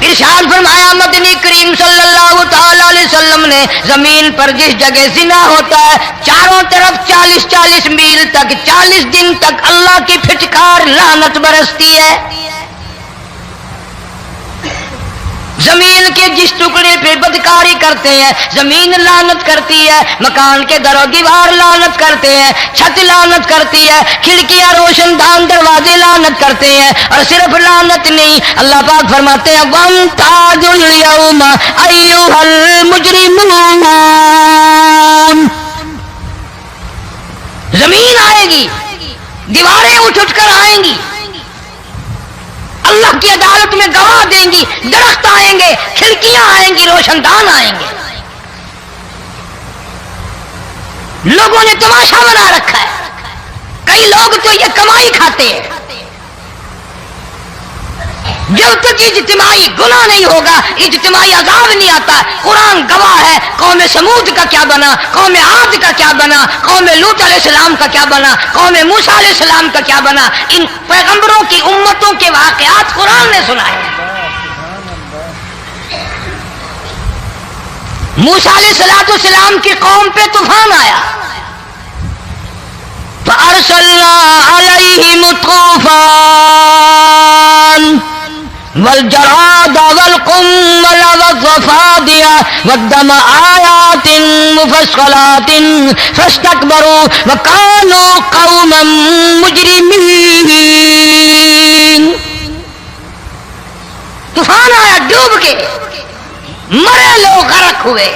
[SPEAKER 1] ارشاد فرمایا مدنی کریم صلی اللہ تعالی علیہ وسلم نے زمین پر جس جگہ زنا ہوتا ہے چاروں طرف 40 میل تک 40 دن تک اللہ کی پھٹکار لعنت برستی ہے۔ زمین کے جس ٹکڑے پہ بدکاری کرتے ہیں زمین لعنت کرتی ہے، مکان کے در و دیوار لعنت کرتے ہیں، چھت لعنت کرتی ہے، کھڑکیاں روشن دان دروازے لعنت کرتے ہیں، اور صرف لعنت نہیں، اللہ پاک فرماتے ہیں وَامْتَازُوا الْيَوْمَ أَيُّهَا الْمُجْرِمُونَ، زمین آئے گی، دیواریں اٹھ کر آئیں گی، اللہ کی عدالت میں گواہ دیں گی، درخت آئیں گے، کھڑکیاں آئیں گی، روشن دان آئیں گے۔ لوگوں نے تماشا بنا رکھا ہے، کئی لوگ تو یہ کمائی کھاتے ہیں۔ جب تک اجتماعی گناہ نہیں ہوگا اجتماعی عذاب نہیں آتا۔ قرآن گواہ ہے، قوم سمود کا کیا بنا، قوم عاد کا کیا بنا، قوم لوط علیہ السلام کا کیا بنا، قوم موسیٰ علیہ السلام کا کیا بنا۔ ان پیغمبروں کی امتوں کے واقعات قرآن نے سنائے ہیں۔ موسیٰ علیہ السلام کی قوم پہ طوفان آیا، فَأَرْسَلْنَا عَلَيْهِمُ الطُّوفَانَ والجراد والقمل والضفادع والدم آيات مفصلات فاستكبروا وكانوا قوما مجرمين۔ طوفان آیا، ڈوب کے مرے لوگ غرق ہوئے۔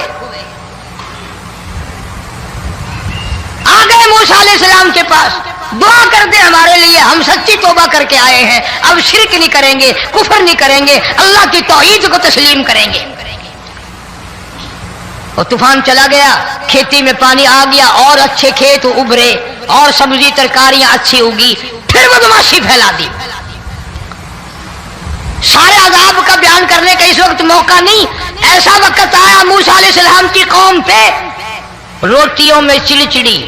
[SPEAKER 1] آ گئے موسیٰ علیہ السلام کے پاس، دعا کر دے ہمارے لیے، ہم سچی توبہ کر کے آئے ہیں، اب شرک نہیں کریں گے، کفر نہیں کریں گے، اللہ کی توحید کو تسلیم کریں گے۔ اور طوفان چلا گیا، کھیتی میں پانی آ گیا، اور اچھے کھیت ابھرے، اور سبزی ترکاریاں اچھی اگی، پھر بدماشی پھیلا دی۔ سارے عذاب کا بیان کرنے کا اس وقت موقع نہیں، ایسا وقت آیا موسیٰ علیہ السلام کی قوم پہ روٹیوں میں چڑچڑی،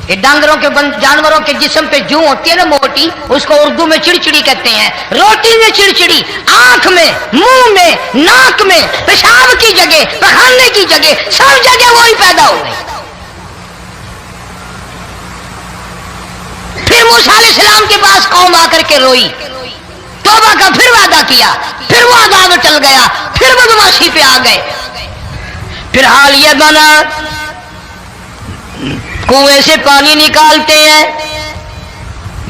[SPEAKER 1] یہ ڈانگروں کے جانوروں کے جسم پہ جوں ہوتی ہے نا موٹی، اس کو اردو میں چڑچڑی کہتے ہیں۔ روٹی میں چڑچڑی، آنکھ میں، منہ میں، ناک میں، پیشاب کی جگہ، پخانے کی جگہ، سب جگہ وہی پیدا ہو گئی۔ پھر موسیٰ علیہ السلام کے پاس قوم آ کر کے روئی، توبہ کا پھر وعدہ کیا، پھر وہ عذاب ٹل گیا، پھر بدماشی پہ آ گئے۔ پھر حال یہ بنا کنویں سے پانی نکالتے ہیں،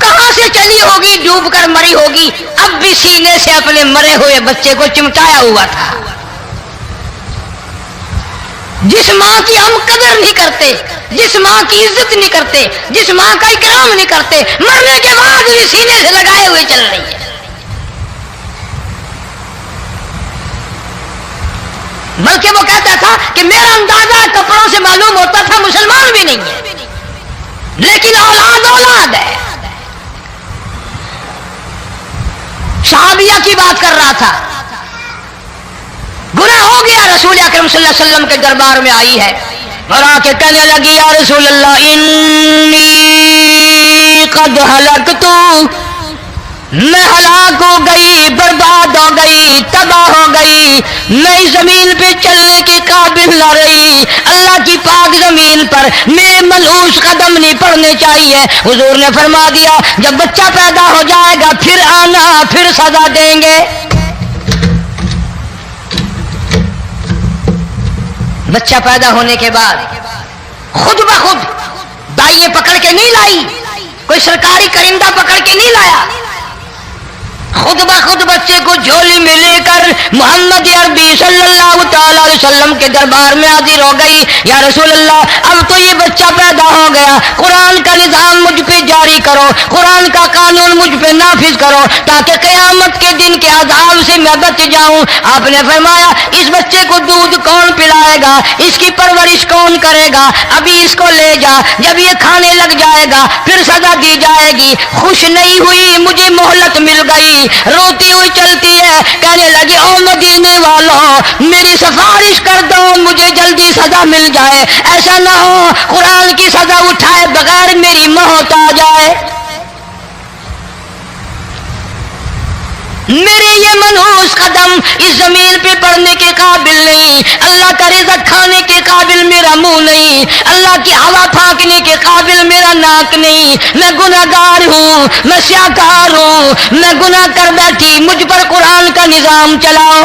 [SPEAKER 1] کہاں سے چلی ہوگی، ڈوب کر مری ہوگی، اب بھی سینے سے اپنے مرے ہوئے بچے کو چمٹایا ہوا تھا۔ جس ماں کی ہم قدر نہیں کرتے، جس ماں کی عزت نہیں کرتے، جس ماں کا اکرام نہیں کرتے، مرنے کے بعد بھی سینے سے لگائے ہوئے چل رہی ہے۔ بلکہ وہ کہتا تھا کہ میرا اندازہ کپڑوں سے معلوم ہوتا تھا مسلمان بھی نہیں ہے، لیکن اولاد اولاد ہے۔ صحابیہ کی بات کر رہا تھا، گناہ ہو گیا، رسول اکرم صلی اللہ علیہ وسلم کے دربار میں آئی ہے اور آ کے کہنے لگی یا رسول اللہ انی قد ہلکت، میں ہلاک ہو گئی، برباد ہو گئی، تباہ ہو گئی، میں اس زمین پہ چلنے کے قابل نہ رہی، اللہ کی پاک زمین پر میرے ملعوس قدم نہیں پڑنے چاہیے۔ حضور نے فرما دیا جب بچہ پیدا ہو جائے گا پھر آنا، پھر سزا دیں گے۔ بچہ پیدا ہونے کے بعد خود بخود دائیں پکڑ کے نہیں لائی، کوئی سرکاری کرندہ پکڑ کے نہیں لایا، خود بخود بچے کو جھولی میں لے کر محمد عربی صلی اللہ تعالی علیہ وسلم کے دربار میں حاضر ہو گئی۔ یا رسول اللہ اب تو یہ بچہ پیدا ہو گیا، قرآن کا نظام مجھ پہ جاری کرو، قرآن کا قانون مجھ پہ نافذ کرو تاکہ قیامت کے دن کے عذاب سے میں بچ جاؤں۔ آپ نے فرمایا اس بچے کو دودھ کون پلائے گا، اس کی پرورش کون کرے گا، ابھی اس کو لے جا، جب یہ کھانے لگ جائے گا پھر سزا دی جائے گی۔ خوش نہیں ہوئی، مجھے مہلت مل گئی، روتی ہوئی چلتی ہے، کہنے لگی او مدینے والوں میری سفارش کر دو، مجھے جلدی سزا مل جائے، ایسا نہ ہو قرآن کی سزا اٹھائے بغیر میری موت آ جائے۔ میرے یہ منحوس قدم اس زمین پہ پڑنے کے قابل نہیں، اللہ کا رزق کھانے کے قابل میرا منہ نہیں، اللہ کی ہوا پھانکنے کے قابل میرا ناک نہیں، میں گناہگار ہوں، میں سیاکار ہوں، میں گناہ کر بیٹھی، مجھ پر قرآن کا نظام چلاؤ۔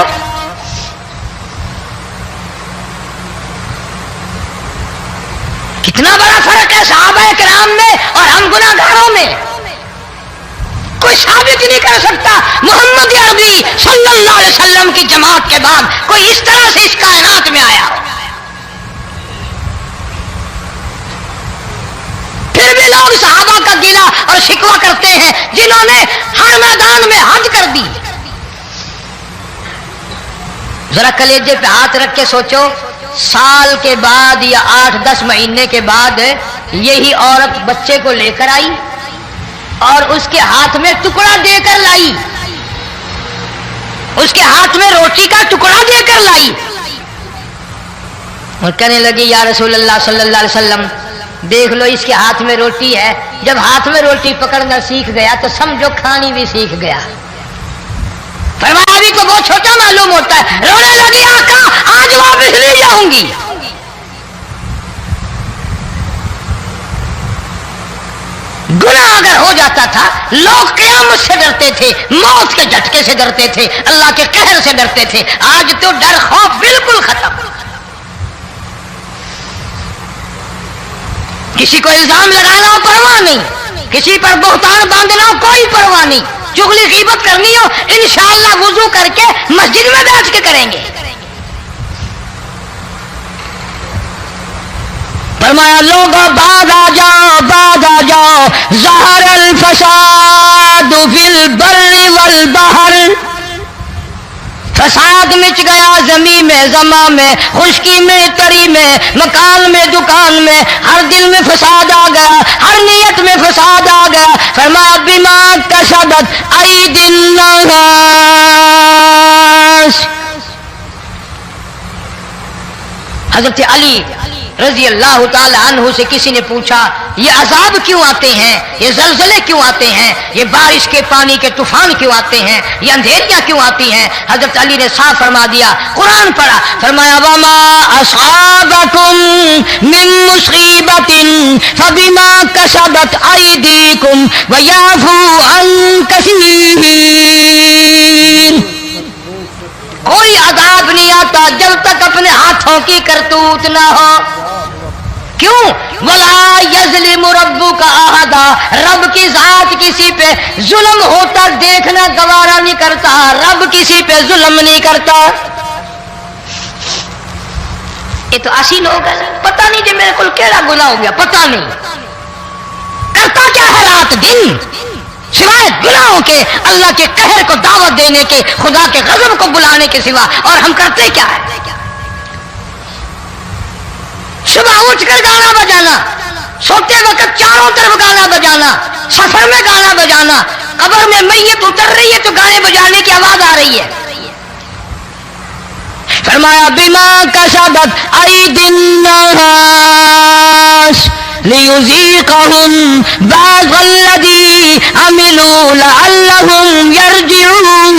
[SPEAKER 1] کتنا بڑا فرق ہے صحابہ کرام میں اور ہم گناہگاروں میں، کوئی ثابت نہیں کر سکتا محمد عربی صلی اللہ علیہ وسلم کی جماعت کے بعد کوئی اس طرح سے اس کائنات میں آیا ہو۔ پھر بھی لوگ صحابہ کا گلہ اور شکوہ کرتے ہیں جنہوں نے ہر میدان میں حج کر دی۔ ذرا کلیجے پہ ہاتھ رکھ کے سوچو، سال کے بعد یا 8-10 مہینے کے بعد یہی عورت بچے کو لے کر آئی اور اس کے ہاتھ میں ٹکڑا دے کر لائی، اس کے ہاتھ میں روٹی کا ٹکڑا دے کر لائی اور کہنے لگی یا رسول اللہ صلی اللہ علیہ وسلم دیکھ لو اس کے ہاتھ میں روٹی ہے، جب ہاتھ میں روٹی پکڑنا سیکھ گیا تو سمجھو کھانی بھی سیکھ گیا۔ فرمایا ابھی تو بہت چھوٹا معلوم ہوتا ہے، رونے لگی آقا آج واپس لے جاؤں گی۔ گناہ اگر ہو جاتا تھا لوگ قیامت سے ڈرتے تھے، موت کے جھٹکے سے ڈرتے تھے، اللہ کے قہر سے ڈرتے تھے، آج تو ڈر خوف بالکل ختم۔ کسی کو الزام لگانا ہو پرواہ نہیں، کسی پر بہتان باندھنا ہو کوئی پرواہ نہیں، چغلی غیبت کرنی ہو انشاءاللہ وضو کر کے مسجد میں بیٹھ کے کریں گے۔ فرمایا لوگوں بعد آ جاؤ، بعد آ جاؤ، ظہر الفساد فی البر والبحر، فساد مچ گیا زمین میں، زماں میں، خشکی میں، تری میں، مکان میں، دکان میں، ہر دل میں فساد آ گیا، ہر نیت میں فساد آ گیا۔ فرمایا بما کسبت ایدی الناس، حضرت علی رضی اللہ تعالی عنہ سے کسی نے پوچھا یہ عذاب کیوں آتے ہیں، یہ زلزلے کیوں آتے ہیں، یہ بارش کے پانی کے طوفان کیوں آتے ہیں، یہ اندھیریاں کیوں آتی ہیں؟ حضرت علی نے صاف فرما دیا، قرآن پڑھا، فرمایا وما اصابکم من مصیبت فبما کسبت ایدیکم ویعفو عن کثیر۔ کوئی عذاب نہیں آتا جب تک اپنے ہاتھوں کی کرتوت نہ ہو۔ کیوں؟ وَلَا يَظْلِمُ رَبُّكَ أَحَدًا، رب کی ذات کسی پہ ظلم ہوتا دیکھنا گوارا نہیں کرتا، رب کسی پہ ظلم نہیں کرتا۔ یہ تو ایسی لوگ ہیں پتہ نہیں جی میرے کو کیڑا گناہ ہو گیا، پتہ نہیں کرتا کیا ہے رات دن سوائے گناہوں کے، اللہ کے قہر کو دعوت دینے کے، خدا کے غضب کو بلانے کے سوا، اور ہم کرتے کیا ہے؟ صبح اٹھ کر گانا بجانا، سوتے وقت چاروں طرف گانا بجانا، سفر میں گانا بجانا، قبر میں میت اتر رہی ہے تو گانے بجانے کی آواز آ رہی ہے۔ فرمایا بما کسبت ایدی الناس لیذیقہم بعض الذی عملوا لعلہم یرجعون۔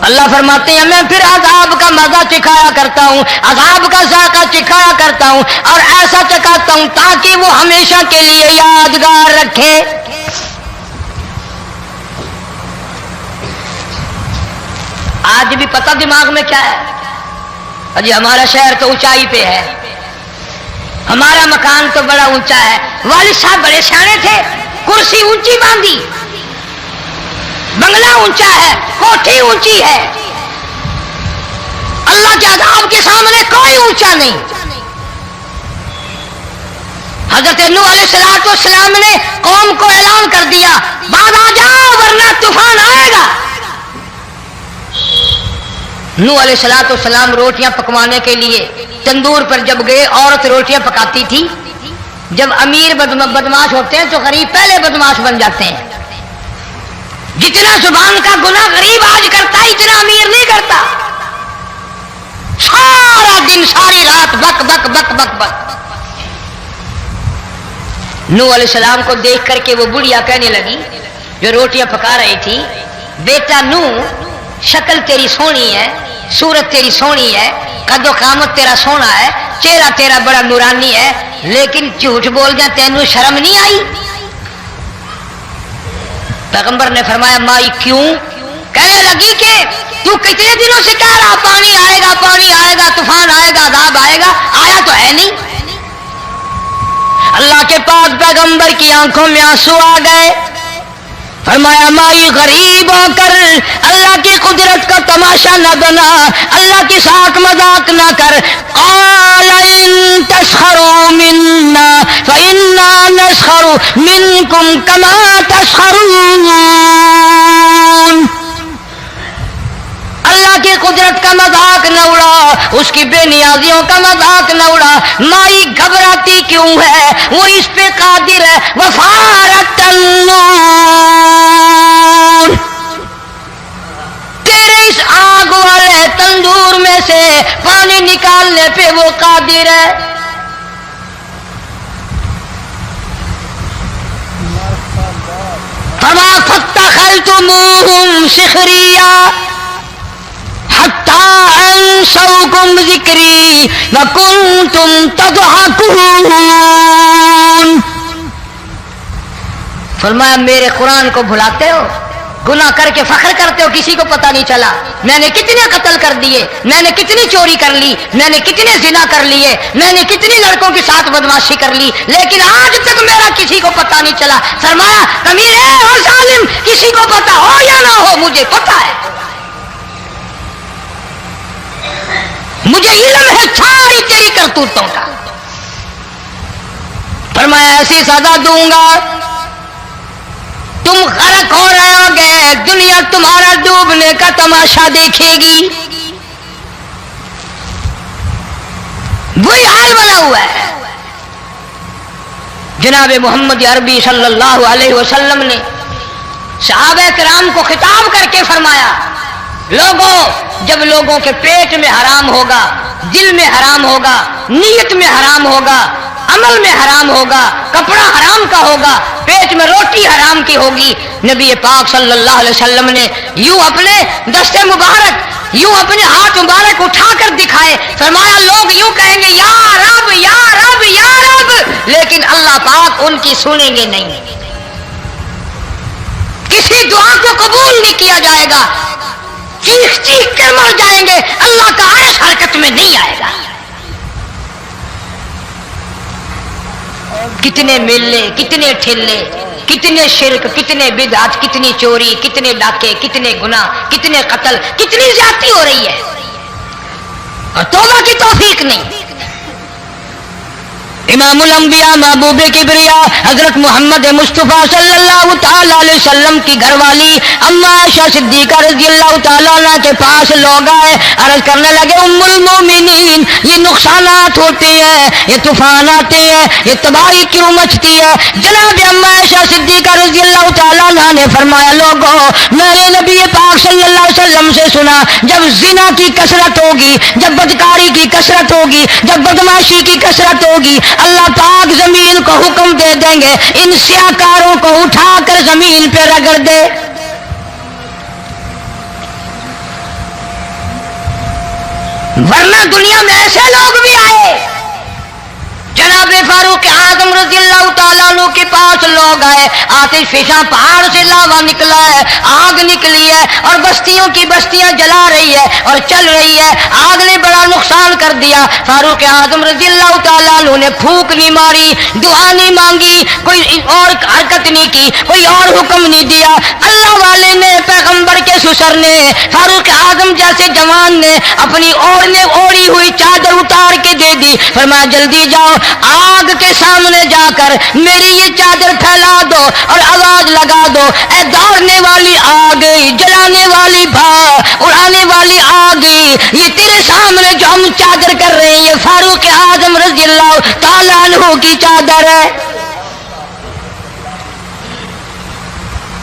[SPEAKER 1] اللہ فرماتے ہیں میں پھر عذاب کا مزہ چکھایا کرتا ہوں، عذاب کا ذائقہ چکھایا کرتا ہوں، اور ایسا چکھاتا ہوں تاکہ وہ ہمیشہ کے لیے یادگار رکھے۔ آج بھی پتہ دماغ میں کیا ہے؟ جی ہمارا شہر تو اونچائی پہ ہے، ہمارا مکان تو بڑا اونچا ہے، والد صاحب بڑے سیانے تھے، کرسی اونچی باندھی، بنگلہ اونچا ہے، کوٹھی اونچی ہے، اللہ کے عذاب کے سامنے کوئی اونچا نہیں۔ حضرت نوح علیہ السلام نے قوم کو اعلان کر دیا بعد آ جاؤ ورنہ طوفان آئے گا۔ نوح علیہ السلام روٹیاں پکوانے کے لیے تندور پر جب گئے، عورت روٹیاں پکاتی تھی۔ جب امیر بدماش ہوتے ہیں تو غریب پہلے بدماش بن جاتے ہیں۔ جتنا زبان کا گناہ غریب آج کرتا ہے اتنا امیر نہیں کرتا۔ سارا دن ساری رات بک بک بک بک بک۔ نوح علیہ السلام کو دیکھ کر کے وہ بڑھیا کہنے لگی جو روٹیاں پکا رہی تھی، بیٹا نوح شکل تیری سونی ہے، صورت تیری سونی ہے، قد و قامت تیرا سونا ہے، چہرہ تیرا بڑا نورانی ہے، لیکن جھوٹ بول گیا تینوں شرم نہیں آئی؟ پیغمبر نے فرمایا مائی کیوں؟ کہنے لگی کہ تو کتنے دنوں سے کہہ رہا پانی آئے گا، پانی آئے گا، طوفان آئے گا، عذاب آئے گا، آیا تو ہے نہیں۔ اللہ کے پاک پیغمبر کی آنکھوں میں آنسو آ گئے۔ فرمایا مائی غریب ہو کر اللہ کی قدرت کا تماشا نہ بنا، اللہ کے ساتھ مذاق نہ کر۔ قال ان تسخروا منا فإنا نسخر منكم كما تسخرون۔ اللہ کی قدرت کا مذاق نہ اڑا، اس کی بے نیازیوں کا مذاق نہ اڑا۔ مائی گھبراتی کیوں ہے؟ وہ اس پہ قادر ہے۔ وفارت النور، تیرے اس آگ والے تندور میں سے پانی نکالنے پہ وہ قادر ہے۔ فما فاتخذتموہم سخریا حتی انسوکم ذکری وکنتم تضحکون۔ فرمایا میرے قرآن کو بھلاتے ہو، گناہ کر کے فخر کرتے ہو، کسی کو پتہ نہیں چلا میں نے کتنے قتل کر دیے، میں نے کتنی چوری کر لی، میں نے کتنے زنا کر لیے، میں نے کتنی لڑکوں کے ساتھ بدماشی کر لی، لیکن آج تک میرا کسی کو پتہ نہیں چلا۔ فرمایا کمینے اور ظالم، کسی کو پتہ ہو یا نہ ہو مجھے پتہ ہے، مجھے علم ہے ساری تیری کرتوتوں کا۔ فرمایا ایسی سزا دوں گا تم غرق ہو رہے ہو گے، دنیا تمہارا ڈوبنے کا تماشا دیکھے گی۔ وہی حال بنا ہوا ہے۔ جناب محمد عربی صلی اللہ علیہ وسلم نے صحابہ کرام کو خطاب کر کے فرمایا لوگوں، جب لوگوں کے پیٹ میں حرام ہوگا، دل میں حرام ہوگا، نیت میں حرام ہوگا، عمل میں حرام ہوگا، کپڑا حرام کا ہوگا، پیٹ میں روٹی حرام کی ہوگی، نبی پاک صلی اللہ علیہ وسلم نے یوں اپنے دست مبارک، یوں اپنے ہاتھ مبارک اٹھا کر دکھائے، فرمایا لوگ یوں کہیں گے یا رب یا رب یا رب، لیکن اللہ پاک ان کی سنیں گے نہیں، کسی دعا کو قبول نہیں کیا جائے گا، چیخ چیخ کر مر جائیں گے، اللہ کا عرش حرکت میں نہیں آئے گا۔
[SPEAKER 3] کتنے میلے، کتنے ٹھلے، کتنے شرک، کتنے بدعت، کتنی چوری، کتنے ڈاکے، کتنے گناہ، کتنے قتل، کتنی زیادتی ہو رہی ہے اور توبہ کی توفیق نہیں۔ امام الانبیاء محبوب کبریا حضرت محمد مصطفیٰ صلی اللہ تعالی علیہ وسلم کی گھر والی اما عائشہ صدیقہ رضی اللہ تعالیٰ عنہ کے پاس لوگ آئے، عرض کرنے لگے ام المومنین یہ نقصانات ہوتے ہیں، یہ طوفان آتے ہیں، یہ تباہی کیوں مچتی ہے؟ جناب اما عائشہ صدیقہ رضی اللہ تعالیٰ عنہ نے فرمایا لوگوں میں نے نبی پاک صلی اللہ علیہ وسلم سے سنا جب زنا کی کثرت ہوگی، جب بدکاری کی کثرت ہوگی، جب بدماشی کی کثرت ہوگی، اللہ پاک زمین کو حکم دے دیں گے ان سیاکاروں کو اٹھا کر زمین پہ رگڑ دے۔ ورنہ دنیا میں ایسے لوگ بھی آئے، جناب فاروق اعظم رضی اللہ تعالیٰ عنہ کے پاس لوگ آئے، آتش فشاں پہاڑ سے لاوا نکلا ہے، آگ نکلی ہے اور بستیوں کی بستیاں جلا رہی ہے اور چل رہی ہے، آگ نے بڑا نقصان کر دیا۔ فاروق اعظم رضی اللہ تعالیٰ عنہ نے پھونک نہیں ماری، دعا نہیں مانگی، کوئی اور حرکت نہیں کی، کوئی اور حکم نہیں دیا۔ اللہ والے نے، پیغمبر کے سسر نے، فاروق اعظم جیسے جوان نے اپنی اوڑھی ہوئی چادر اتار کے دے دی، فرمایا جلدی جاؤ آگ کے سامنے جا کر میری یہ چادر پھیلا دو اور آواز لگا دو اے دوڑنے والی آگ، جلانے والی اڑانے والی آگ، یہ تیرے سامنے جو ہم چادر کر رہے ہیں یہ فاروق اعظم رضی اللہ تعالیٰ عنہ کی چادر ہے۔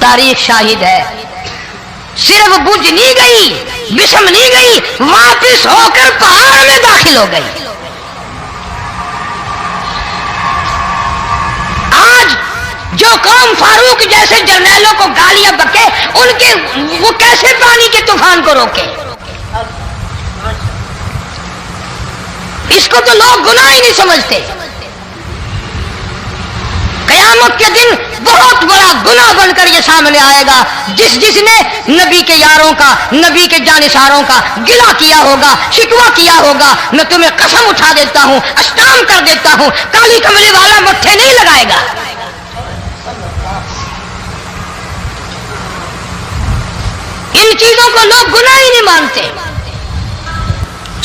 [SPEAKER 3] تاریخ شاہد ہے، صرف بجھ نہیں گئی، بسم نہیں گئی، واپس ہو کر پہاڑ میں داخل ہو گئی۔ آج جو قوم فاروق جیسے جرنیلوں کو گالیاں بکے، ان کے وہ کیسے پانی کے طوفان کو روکے؟ اس کو تو لوگ گناہ ہی نہیں سمجھتے۔ قیامت کے دن بہت بڑا گناہ بن کر یہ سامنے آئے گا، جس نے نبی کے یاروں کا، نبی کے جانثاروں کا گلہ کیا ہوگا، شکوہ کیا ہوگا، میں تمہیں قسم اٹھا دیتا ہوں، اشتام کر دیتا ہوں، کالی کملی والا مٹھے نہیں لگائے گا۔ ان چیزوں کو لوگ گناہ ہی نہیں مانتے۔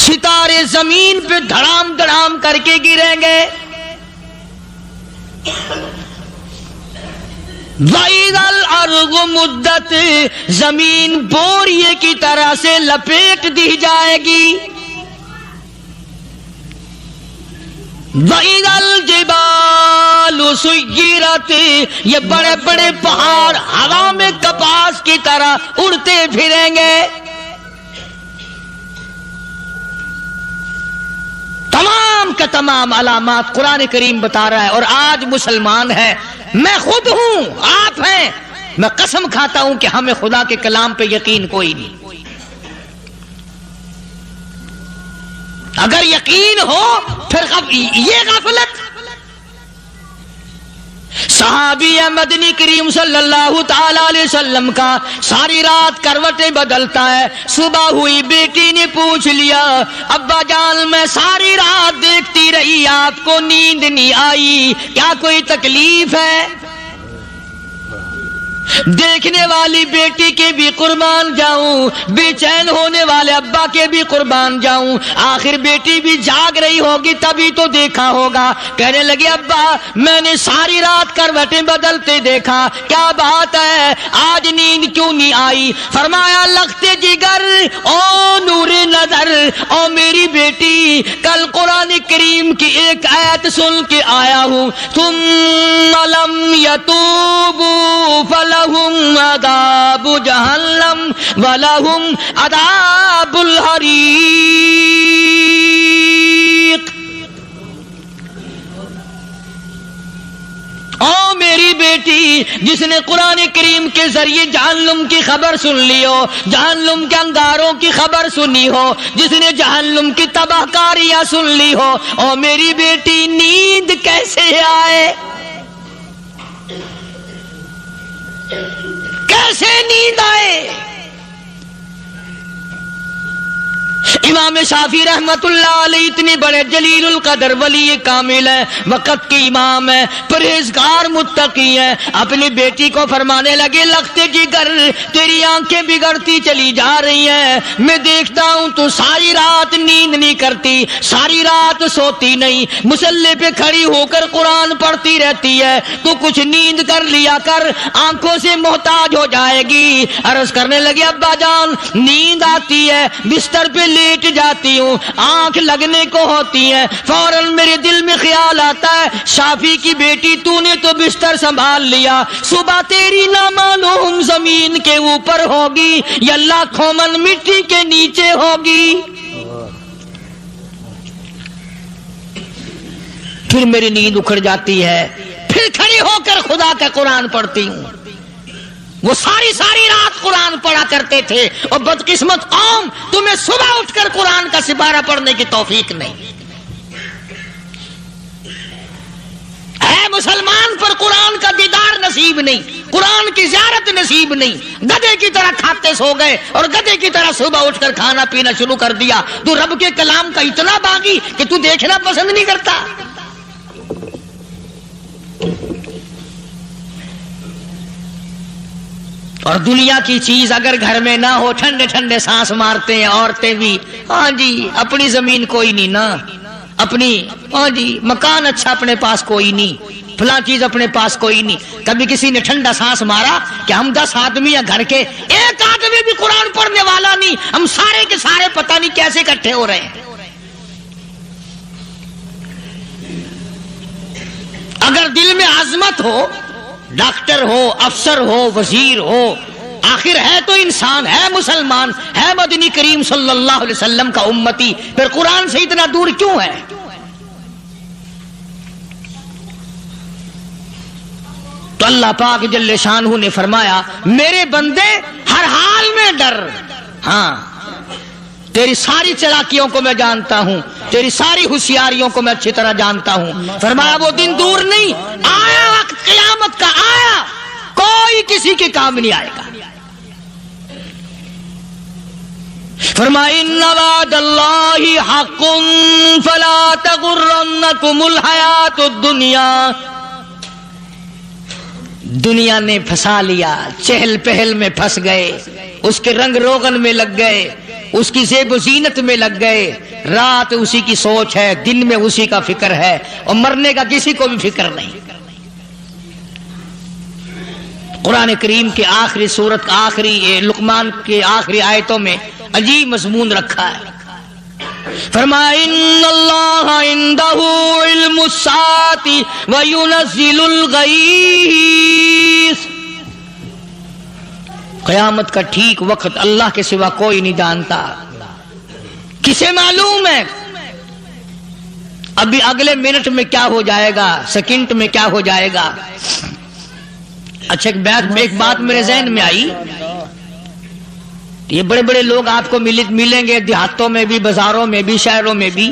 [SPEAKER 1] ستارے زمین پہ دھڑام دھڑام کر کے گریں گے۔ وَإِذَا الْأَرْضُ مُدَّتْ، زمین بوریے کی طرح سے لپیٹ دی جائے گی۔ وَإِذَا الْجِبَالُ سُيِّرَتْ، یہ بڑے بڑے پہاڑ ہوا میں کپاس کی طرح اڑتے پھریں گے۔ تمام کا تمام علامات قرآن کریم بتا رہا ہے، اور آج مسلمان ہے، میں خود ہوں، آپ ہیں، میں قسم کھاتا ہوں کہ ہمیں خدا کے کلام پہ یقین کوئی نہیں۔ اگر یقین ہو پھر یہ غفلت۔ صحابی مدنی کریم صلی اللہ تعالی علیہ وسلم کا ساری رات کروٹیں بدلتا ہے، صبح ہوئی بیٹی نے پوچھ لیا ابا جان میں ساری رات دیکھتی رہی آپ کو نیند نہیں آئی، کیا کوئی تکلیف ہے؟ دیکھنے والی بیٹی کے بھی قربان جاؤں، بے چین ہونے والے ابا کے بھی قربان جاؤں، آخر بیٹی بھی جاگ رہی ہوگی تبھی تو دیکھا ہوگا۔ کہنے لگے ابا میں نے ساری رات کروٹیں بدلتے دیکھا، کیا بات ہے آج نیند کیوں نہیں آئی؟ فرمایا لختے جگر او نور نظر، او میری بیٹی کل قرآن کریم کی ایک آیت سن کے آیا ہوں، ثم لم یتوبوا فلہم عذاب جہنم ولہم عذاب الحریق۔ او میری بیٹی جس نے قرآن کریم کے ذریعے جہنم کی خبر سن لی ہو، جہنم کے انگاروں کی خبر سنی ہو، جس نے جہنم کی تباہ کاریاں سن لی ہو، او میری بیٹی نیند کیسے آئے؟ کیسے نیند آئے؟ امام شافعی رحمت اللہ علیہ اتنے بڑے جلیل القدر ولی کامل ہے، وقت کے امام ہے، پرہیزگار متقی ہے، اپنی بیٹی کو فرمانے لگے لگتے جگر تیری آنکھیں بگڑتی چلی جا رہی ہیں، میں دیکھتا ہوں تو ساری رات نیند نہیں کرتی، ساری رات سوتی نہیں، مصلی پہ کھڑی ہو کر قرآن پڑھتی رہتی ہے، تو کچھ نیند کر لیا کر، آنکھوں سے محتاج ہو جائے گی۔ عرض کرنے لگی ابا جان نیند آتی ہے، بستر پہ لیٹ جاتی ہوں، آنکھ لگنے کو ہوتی ہے، فوراً میرے دل میں خیال آتا ہے شافی کی بیٹی تو نے تو بستر سنبھال لیا، صبح تیری نہ معلوم زمین کے اوپر ہوگی یا لاکھوں من مٹی کے نیچے ہوگی۔ پھر میری نیند اکھڑ جاتی ہے، پھر کھڑی ہو کر خدا کا قرآن پڑھتی ہوں۔ وہ ساری رات قرآن پڑھا کرتے تھے، اور بدقسمت قوم تمہیں صبح اٹھ کر قرآن کا سپارہ پڑھنے کی توفیق نہیں ہے۔ مسلمان پر قرآن کا دیدار نصیب نہیں، قرآن کی زیارت نصیب نہیں، گدھے کی طرح کھاتے سو گئے اور گدھے کی طرح صبح اٹھ کر کھانا پینا شروع کر دیا۔ تو رب کے کلام کا اتنا باغی کہ تو دیکھنا پسند نہیں کرتا۔ اور دنیا کی چیز اگر گھر میں نہ ہو، ٹھنڈے ٹھنڈے سانس مارتے ہیں عورتیں بھی، ہاں جی اپنی زمین کوئی نہیں نا، اپنی ہاں جی مکان اچھا اپنے پاس کوئی نہیں، فلاں چیز اپنے پاس کوئی نہیں۔ کبھی کسی نے ٹھنڈا سانس مارا کہ ہم 10 آدمی ہیں گھر کے، ایک آدمی بھی قرآن پڑھنے والا نہیں، ہم سارے کے سارے پتہ نہیں کیسے اکٹھے ہو رہے ہیں۔ اگر دل میں عظمت ہو، ڈاکٹر ہو، افسر ہو، وزیر ہو، آخر ہے تو انسان، ہے مسلمان، ہے مدنی کریم صلی اللہ علیہ وسلم کا امتی، پھر قرآن سے اتنا دور کیوں ہے؟ تو اللہ پاک جل شانہ نے فرمایا میرے بندے ہر حال میں ڈر، ہاں تیری ساری چلاکیوں کو میں جانتا ہوں، تیری ساری ہوشیاریوں کو میں اچھی طرح جانتا ہوں۔ فرمایا وہ دن دور نہیں، آیا وقت قیامت کا، آیا، کوئی کسی کے کام نہیں آئے گا۔ فرمایا ان وعد اللہ حق فلا تغرنکم الحیات الدنیا۔ دنیا نے پھنسا لیا، چہل پہل میں پھنس گئے، اس کے رنگ روغن میں لگ گئے، اس کی زیب و زینت میں لگ گئے، رات اسی کی سوچ ہے، دن میں اسی کا فکر ہے، اور مرنے کا کسی کو بھی فکر نہیں۔ قرآن کریم کے آخری سورت آخری لقمان کے آخری آیتوں میں عجیب مضمون رکھا ہے۔ فرمایا ان اللہ عندہ علم الساعۃ وینزل الغیث۔ قیامت کا ٹھیک وقت اللہ کے سوا کوئی نہیں جانتا۔ کسے معلوم ہے ابھی اگلے منٹ میں کیا ہو جائے گا، سیکنڈ میں کیا ہو جائے گا؟ اچھا ایک بات میرے ذہن میں آئی، یہ بڑے بڑے لوگ آپ کو ملیں گے دیہاتوں میں بھی، بازاروں میں بھی، شہروں میں بھی،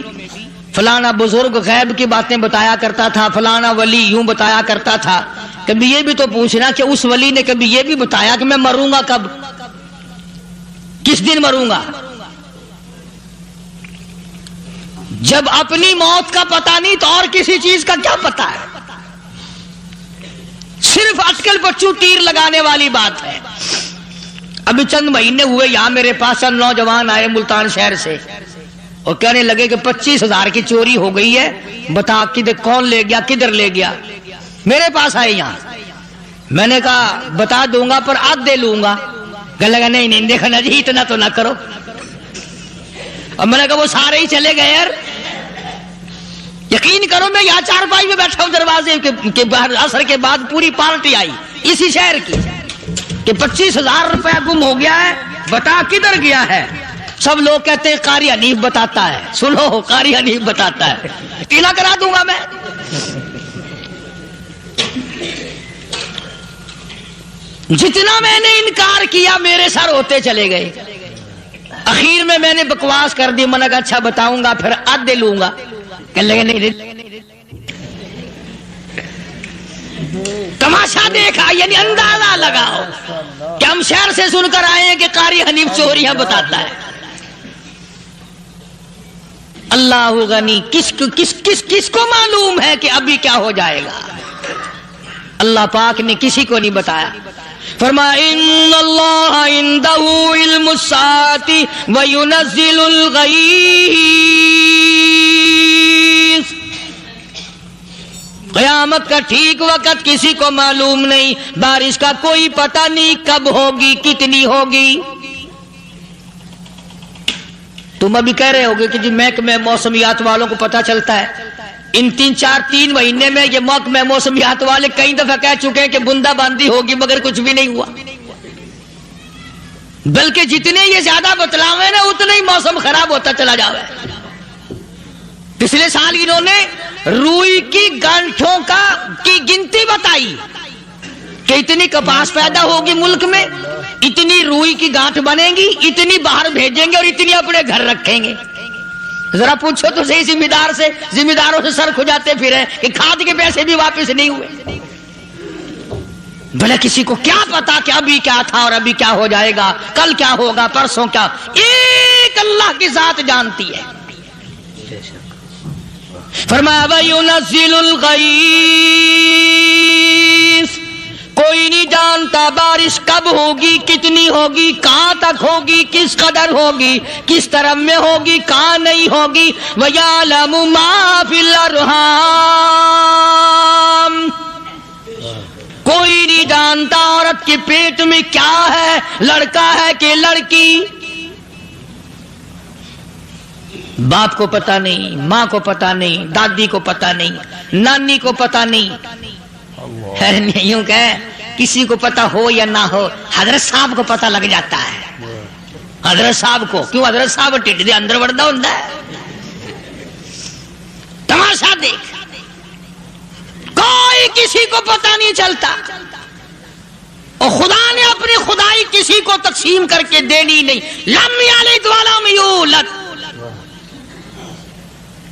[SPEAKER 1] فلانا بزرگ غیب کی باتیں بتایا کرتا تھا، فلانا ولی یوں بتایا کرتا تھا۔ کبھی یہ بھی تو پوچھنا کہ اس ولی نے کبھی یہ بھی بتایا کہ میں مروں گا کب، کس دن مروں گا؟ جب اپنی موت کا پتہ نہیں تو اور کسی چیز کا کیا پتہ ہے؟ صرف اٹکل بچوں تیر لگانے والی بات ہے۔ ابھی چند مہینے ہوئے یہاں میرے پاس چند نوجوان آئے ملتان شہر سے، اور کہنے لگے کہ 25,000 کی چوری ہو گئی ہے، بتا کدھر کون لے گیا، کدھر لے گیا؟ میرے پاس آئے یہاں، میں نے کہا بتا دوں گا پر آدھے لوں گا۔ کہنے لگا نہیں دیکھا نا جی اتنا تو نہ کرو۔ اور میں نے کہا وہ سارے ہی چلے گئے یار، یقین کرو میں یہاں چارپائی میں بیٹھا ہوں دروازے کے باہر، عصر کے بعد پوری پارٹی آئی اسی شہر کی کہ 25,000 روپے گم ہو گیا ہے، بتا کدھر گیا ہے؟ سب لوگ کہتے ہیں قاری حنیف بتاتا ہے، سنو قاری حنیف بتاتا ہے، ٹیلا کرا دوں گا میں۔ جتنا میں نے انکار کیا میرے سر ہوتے چلے گئے، اخیر میں نے بکواس کر دی، میں نے کہا اچھا بتاؤں گا پھر آدھے لوں گا۔ کہنے لگے نہیں، تماشا دیکھا یعنی اندازہ لگاؤ کہ ہم شہر سے سن کر آئے ہیں کہ قاری حنیف چوریاں بتاتا ہے۔ اللہ غنی، کس کو معلوم ہے کہ ابھی کیا ہو جائے گا؟ اللہ پاک نے کسی کو نہیں بتایا. فرمایا ان اللہ عندہ علم الساعۃ وینزل الغیث. قیامت کا ٹھیک وقت کسی کو معلوم نہیں، بارش کا کوئی پتہ نہیں کب ہوگی، کتنی ہوگی. تم ابھی کہہ رہے ہوگے کہ جی محکمہ موسمیات والوں کو پتہ چلتا ہے. ان 3 مہینے میں یہ محکمہ موسمیات والے کئی دفعہ کہہ چکے ہیں کہ بندہ باندی ہوگی، مگر کچھ بھی نہیں ہوا. بلکہ جتنے یہ زیادہ بتلاوے نا اتنا ہی موسم خراب ہوتا چلا جاوے. پچھلے سال انہوں نے روئی کی گانٹھوں کی گنتی بتائی کہ اتنی کپاس پیدا ہوگی ملک میں، اتنی روئی کی گانٹھ بنے گی، اتنی باہر بھیجیں گے اور اتنی اپنے گھر رکھیں گے. ذرا پوچھو تو صحیح ذمہ داروں سے سر کھجاتے پھرے کہ کھاد کے پیسے بھی واپس نہیں ہوئے. بھلے کسی کو کیا پتا کہ ابھی کیا تھا اور ابھی کیا ہو جائے گا، کل کیا ہوگا، پرسوں کیا. ایک اللہ کی ذات جانتی ہے. فرمایا وَيُنَزِّلُ الْغَيْثَ، کوئی نہیں جانتا بارش کب ہوگی، کتنی ہوگی، کہاں تک ہوگی، کس قدر ہوگی، کس طرف میں ہوگی، کہاں نہیں ہوگی. وَيَعْلَمُ مَا فِي الْأَرْحَامِ، کوئی نہیں جانتا عورت کے پیٹ میں کیا ہے، لڑکا ہے کہ لڑکی. باپ کو پتہ نہیں، ماں کو پتہ نہیں، دادی کو پتہ نہیں، نانی کو پتہ نہیں. یوں کہ کسی کو پتہ ہو یا نہ ہو، حضرت صاحب کو پتہ لگ جاتا ہے. حضرت صاحب کو کیوں؟ حضرت صاحب ٹھڈ دے اندر وڑدا ہوندا ہے. تماشا دیکھ، کوئی کسی کو پتہ نہیں چلتا. اور خدا نے اپنی خدائی کسی کو تقسیم کر کے دینی نہیں. لم یلد ولم یولد،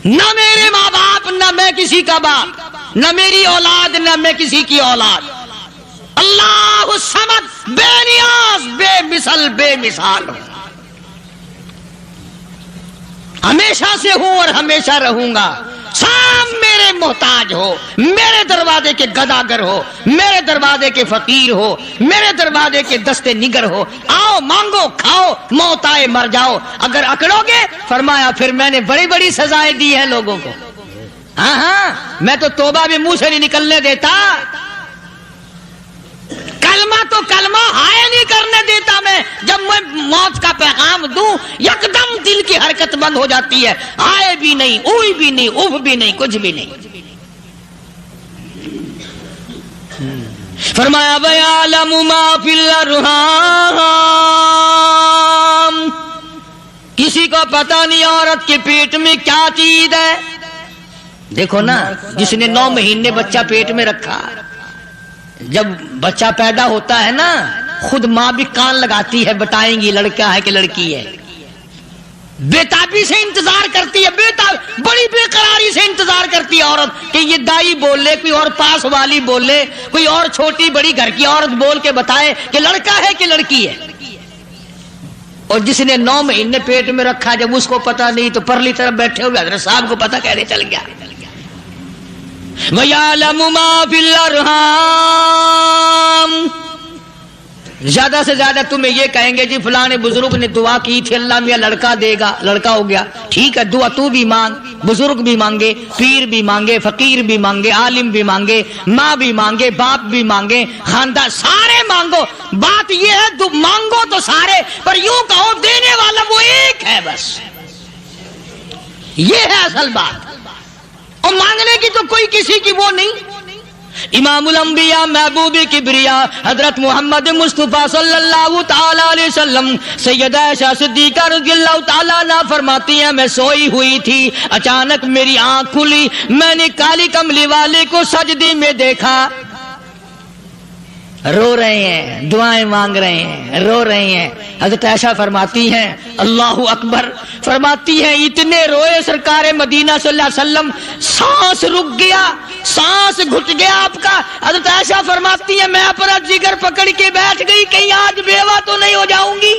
[SPEAKER 1] نہ میرے ماں باپ، نہ میں کسی کا باپ، نہ میری اولاد، نہ میں کسی کی اولاد. اللہ الصمد، بے نیاز، بے مثل، بے مثال ہوں. ہمیشہ سے ہوں اور ہمیشہ رہوں گا. سب میرے محتاج ہو، میرے دروازے کے گداگر ہو، میرے دروازے کے فقیر ہو، میرے دروازے کے دستے نگر ہو. آؤ مانگو، کھاؤ، موت آئے مر جاؤ. اگر اکڑو گے، فرمایا پھر میں نے بڑی بڑی سزائیں دی ہیں لوگوں کو. ہاں میں تو توبہ بھی منہ سے نہیں نکلنے دیتا. کلمہ تو کلمہ ہائے نہیں کرنے دیتا میں. جب میں موت کا پیغام دوں یکدم دل کی حرکت بند ہو جاتی ہے. آئے بھی نہیں، اوئی بھی نہیں، اف بھی نہیں، کچھ بھی نہیں. فرمایا وَيَعْلَمُ مَا فِي الْأَرْحَامِ، کسی کو پتہ نہیں عورت کے پیٹ میں کیا چیز ہے. دیکھو نا، جس نے 9 مہینے بچہ پیٹ میں رکھا، جب بچہ پیدا ہوتا ہے نا، خود ماں بھی کان لگاتی ہے، بتائیں گی لڑکا ہے کہ لڑکی ہے. بےتابی سے انتظار کرتی ہے، بڑی بے قراری سے انتظار کرتی ہے عورت کہ یہ دائی بول لے، کوئی اور پاس والی بول لے، کوئی اور چھوٹی بڑی گھر کی عورت بول کے بتائے کہ لڑکا ہے کہ لڑکی ہے. اور جس نے 9 مہینے پیٹ میں رکھا، جب اس کو پتہ نہیں تو پرلی طرف بیٹھے ہوئے حضرت صاحب کو پتہ کیسے چل گیا. وَيَعْلَمُ مَا فِي الْأَرْحَامِ، زیادہ سے زیادہ تمہیں یہ کہیں گے جی فلاں بزرگ نے دعا کی تھی، اللہ میاں لڑکا دے گا، لڑکا ہو گیا. ٹھیک ہے، دعا تو بھی مانگ، بزرگ بھی مانگے، پیر بھی مانگے، فقیر بھی مانگے، عالم بھی مانگے، ماں بھی مانگے، باپ بھی مانگے، خاندان سارے مانگو. بات یہ ہے مانگو تو سارے، پر یوں کہو دینے والا وہ ایک ہے بس. یہ ہے اصل بات. اور مانگنے کی تو کوئی کسی کی وہ نہیں. امام الانبیاء محبوب کبریا حضرت محمد مصطفیٰ صلی اللہ تعالی علیہ وسلم سیدہ عائشہ صدیقہ رضی اللہ تعالی عنہا فرماتی ہیں میں سوئی ہوئی تھی، اچانک میری آنکھ کھلی، میں نے کالی کملی والے کو سجدے میں دیکھا، رو رہے ہیں، دعائیں مانگ رہے ہیں، رو رہے ہیں. حضرت عائشہ فرماتی ہیں اللہ اکبر، فرماتی ہیں اتنے روئے سرکار مدینہ صلی اللہ علیہ وسلم، سانس رک گیا، سانس گھٹ گیا آپ کا. حضرت عائشہ فرماتی ہیں میں اپنا جگر پکڑ کے بیٹھ گئی، کہیں آج بیوہ تو نہیں ہو جاؤں گی.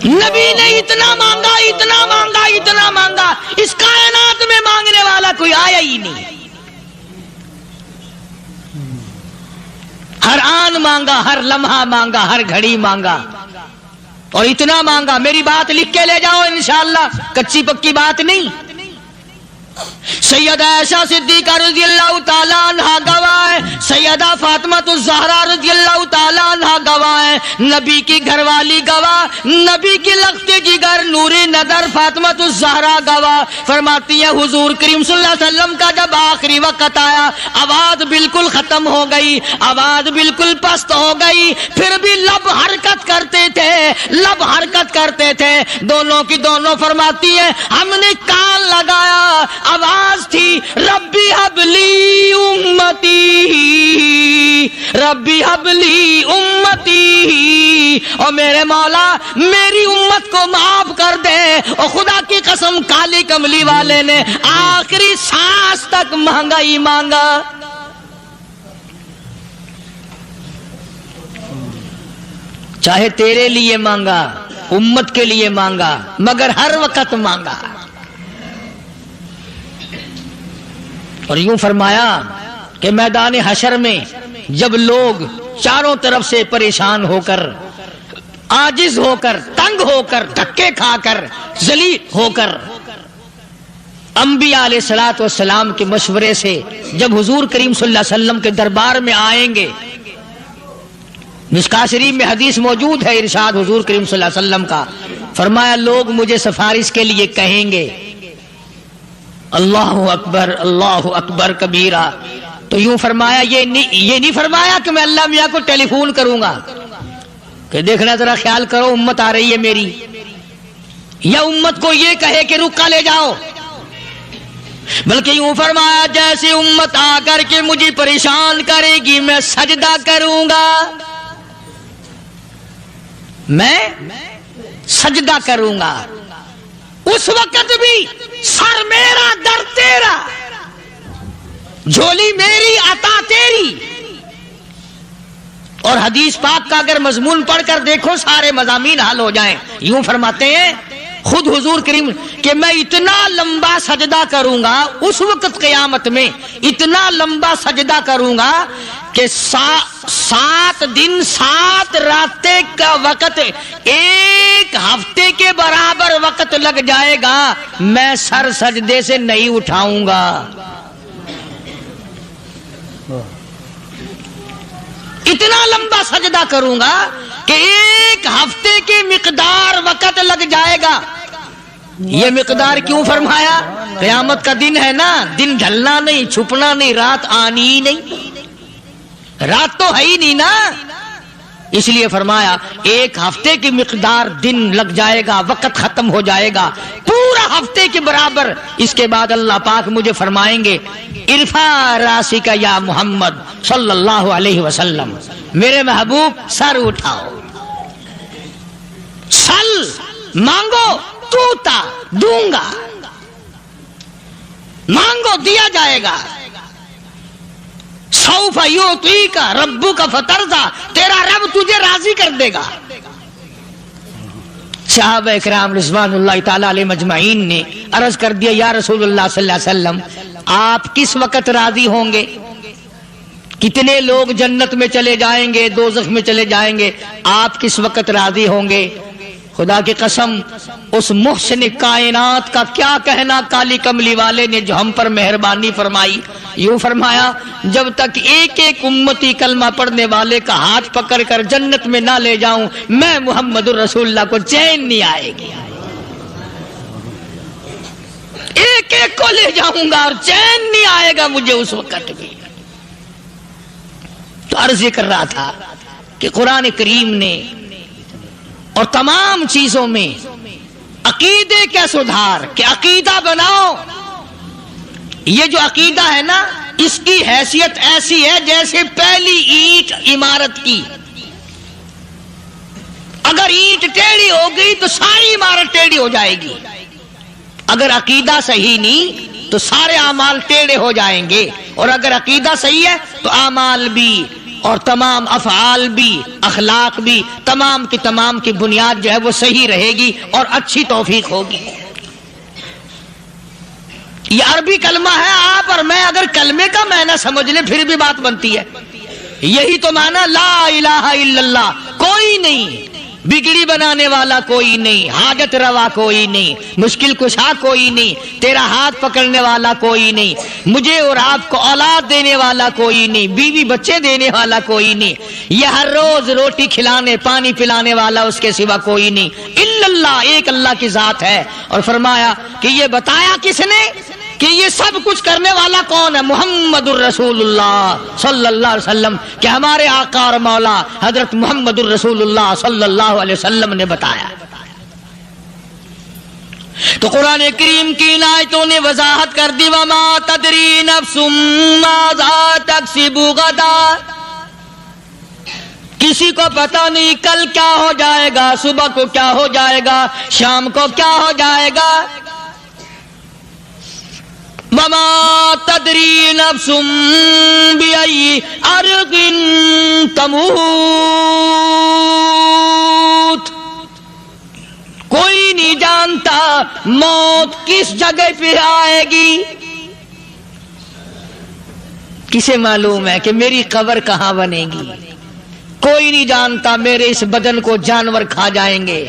[SPEAKER 1] نبی نے اتنا مانگا اتنا مانگا اتنا مانگا، اس کائنات میں مانگنے والا کوئی آیا ہی نہیں. ہر آن مانگا، ہر لمحہ مانگا، ہر گھڑی مانگا، اور اتنا مانگا. میری بات لکھ کے لے جاؤ انشاءاللہ، کچی پکی بات نہیں. سیدہ عائشہ صدیقہ رضی اللہ تعالیٰ عنہ گواہ ہے، سیدہ فاطمہ الزہرا رضی اللہ تعالیٰ عنہ گواہ ہے، نبی کی گھر والی گواہ، نبی کی لخت جگر نوری نظر فاطمہ الزہرا گواہ. فرماتی ہے حضور کریم صلی اللہ علیہ وسلم کا جب آخری وقت آیا، آواز بالکل ختم ہو گئی، آواز بالکل پست ہو گئی، پھر بھی لب حرکت کرتے تھے، لب حرکت کرتے تھے، دونوں کی دونوں. فرماتی ہے ہم نے کان لگایا، آواز تھی ربی حبلی امتی، ربی حبلی امتی، اور میرے مولا میری امت کو معاف کر دے. اور خدا کی قسم کالی کملی والے نے آخری سانس تک مانگا ہی مانگا. چاہے تیرے لیے مانگا، امت کے لیے مانگا، مگر ہر وقت مانگا. اور یوں فرمایا کہ میدان حشر میں جب لوگ چاروں طرف سے پریشان ہو کر، عاجز ہو کر، تنگ ہو کر، دھکے کھا کر، ذلیل ہو کر، انبیاء علیہ الصلوۃ والسلام کے مشورے سے جب حضور کریم صلی اللہ علیہ وسلم کے دربار میں آئیں گے، مشکاۃ شریف میں حدیث موجود ہے، ارشاد حضور کریم صلی اللہ علیہ وسلم کا، فرمایا لوگ مجھے سفارش کے لیے کہیں گے اللہ اکبر کبیرہ. تو یوں فرمایا، یہ نہیں فرمایا کہ میں اللہ میاں کو ٹیلی فون کروں گا کہ دیکھنا ذرا خیال کرو امت آ رہی ہے میری، یا امت کو یہ کہے کہ رکا لے جاؤ، بلکہ یوں فرمایا جیسے امت آ کر کے مجھے پریشان کرے گی میں سجدہ کروں گا، میں سجدہ کروں گا. اس وقت بھی سر میرا در تیرا، جھولی میری عطا تیری. اور حدیث پاک کا اگر مضمون پڑھ کر دیکھو سارے مضامین حل ہو جائیں. یوں فرماتے ہیں خود حضور کریم کہ میں اتنا لمبا سجدہ کروں گا اس وقت قیامت میں، اتنا لمبا سجدہ کروں گا کہ 7 دن 7 راتیں کا وقت 1 ہفتے کے برابر وقت لگ جائے گا، میں سر سجدے سے نہیں اٹھاؤں گا. اتنا لمبا سجدہ کروں گا کہ 1 ہفتے کی مقدار وقت لگ جائے گا. یہ مقدار کیوں فرمایا؟ قیامت کا دن ہے نا، دن ڈھلنا نہیں، چھپنا نہیں، رات آنی ہی نہیں، رات تو ہے ہی نہیں نا، اس لیے فرمایا 1 ہفتے کی مقدار دن لگ جائے گا، وقت ختم ہو جائے گا پورا ہفتے کے برابر. اس کے بعد اللہ پاک مجھے فرمائیں گے ارفع راسک یا محمد صلی اللہ علیہ وسلم، میرے محبوب سر اٹھاؤ، سل مانگو توتا دوں گا، مانگو دیا جائے گا. سوف یعطیک ربک فترضی، تیرا رب تجھے راضی کر دے گا. صحابہ اکرام رضوان اللہ تعالی علیہ مجمعین نے عرض کر دیا یا رسول اللہ صلی اللہ علیہ وسلم آپ کس وقت راضی ہوں گے؟ کتنے لوگ جنت میں چلے جائیں گے، دوزخ میں چلے جائیں گے، آپ کس وقت راضی ہوں گے؟ خدا کی قسم اس محسن کائنات کا کیا کہنا کالی کملی والے نے جو ہم پر مہربانی فرمائی. یوں فرمایا جب تک ایک ایک امتی کلمہ پڑھنے والے کا ہاتھ پکڑ کر جنت میں نہ لے جاؤں میں محمد الرسول اللہ کو چین نہیں آئے گی. ایک ایک کو لے جاؤں گا اور چین نہیں آئے گا مجھے اس وقت بھی. تو عرض یہ کر رہا تھا کہ قرآن کریم نے اور تمام چیزوں میں عقیدے کا سدھار کہ عقیدہ بناؤ. یہ جو عقیدہ ہے نا اس کی حیثیت ایسی ہے جیسے پہلی اینٹ عمارت کی. اگر اینٹ ٹیڑھی ہو گئی تو ساری عمارت ٹیڑھی ہو جائے گی. اگر عقیدہ صحیح نہیں تو سارے اعمال ٹیڑھے ہو جائیں گے، اور اگر عقیدہ صحیح ہے تو اعمال بھی اور تمام افعال بھی اخلاق بھی تمام کی بنیاد جو ہے وہ صحیح رہے گی اور اچھی توفیق ہوگی. یہ عربی کلمہ ہے. آپ اور میں اگر کلمے کا معنی سمجھ لیں پھر بھی بات بنتی ہے. یہی تو معنی لا الہ الا اللہ. کوئی نہیں بگڑی بنانے والا کوئی نہیں, حاجت روا کوئی نہیں, مشکل کشا کوئی نہیں, تیرا ہاتھ پکڑنے والا کوئی نہیں, مجھے اور آپ کو اولاد دینے والا کوئی نہیں, بیوی بچے دینے والا کوئی نہیں, یہ ہر روز روٹی کھلانے پانی پلانے والا اس کے سوا کوئی نہیں, الا اللہ, ایک اللہ کی ذات ہے. اور فرمایا کہ یہ بتایا کس نے کہ یہ سب کچھ کرنے والا کون ہے؟ محمد الرسول اللہ صلی اللہ علیہ وسلم, کہ ہمارے آقا اور مولا حضرت محمد الرسول اللہ صلی اللہ علیہ وسلم نے بتایا. تو قرآن کریم کی ان آیتوں نے وضاحت کر دی وما تدری نفس ماذا تکسب غدا. کسی کو پتہ نہیں کل کیا ہو جائے گا, صبح کو کیا ہو جائے گا, شام کو کیا ہو جائے گا. وما تدری نفس بأي أرض تموت. کوئی نہیں جانتا موت کس جگہ پہ آئے گی. کسے معلوم ہے کہ میری قبر کہاں بنے گی؟ کوئی نہیں جانتا میرے اس بدن کو جانور کھا جائیں گے.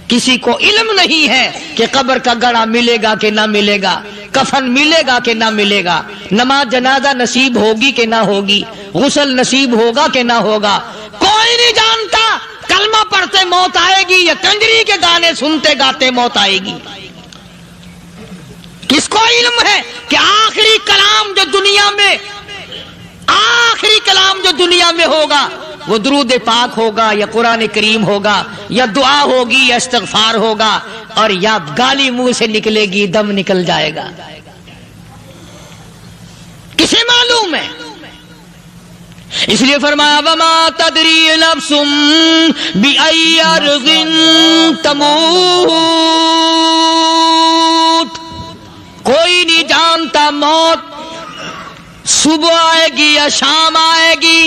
[SPEAKER 1] کسی کو علم نہیں ہے کہ قبر کا گڑھا ملے گا کہ نہ ملے گا, کفن ملے گا کہ نہ ملے گا, نماز جنازہ نصیب ہوگی کہ نہ ہوگی, غسل نصیب ہوگا کہ نہ ہوگا. کوئی نہیں جانتا کلمہ پڑھتے موت آئے گی یا کنجری کے گانے سنتے گاتے موت آئے گی. کس کو علم ہے کہ آخری کلام جو دنیا میں ہوگا وہ درود پاک ہوگا یا قرآن کریم ہوگا یا دعا ہوگی یا استغفار ہوگا, اور یا گالی منہ سے نکلے گی دم نکل جائے گا. کسے معلوم ہے؟ اس لیے فرمایا وما تدری نفس بأي أرض تموت. کوئی نہیں جانتا موت صبح آئے گی یا شام آئے گی,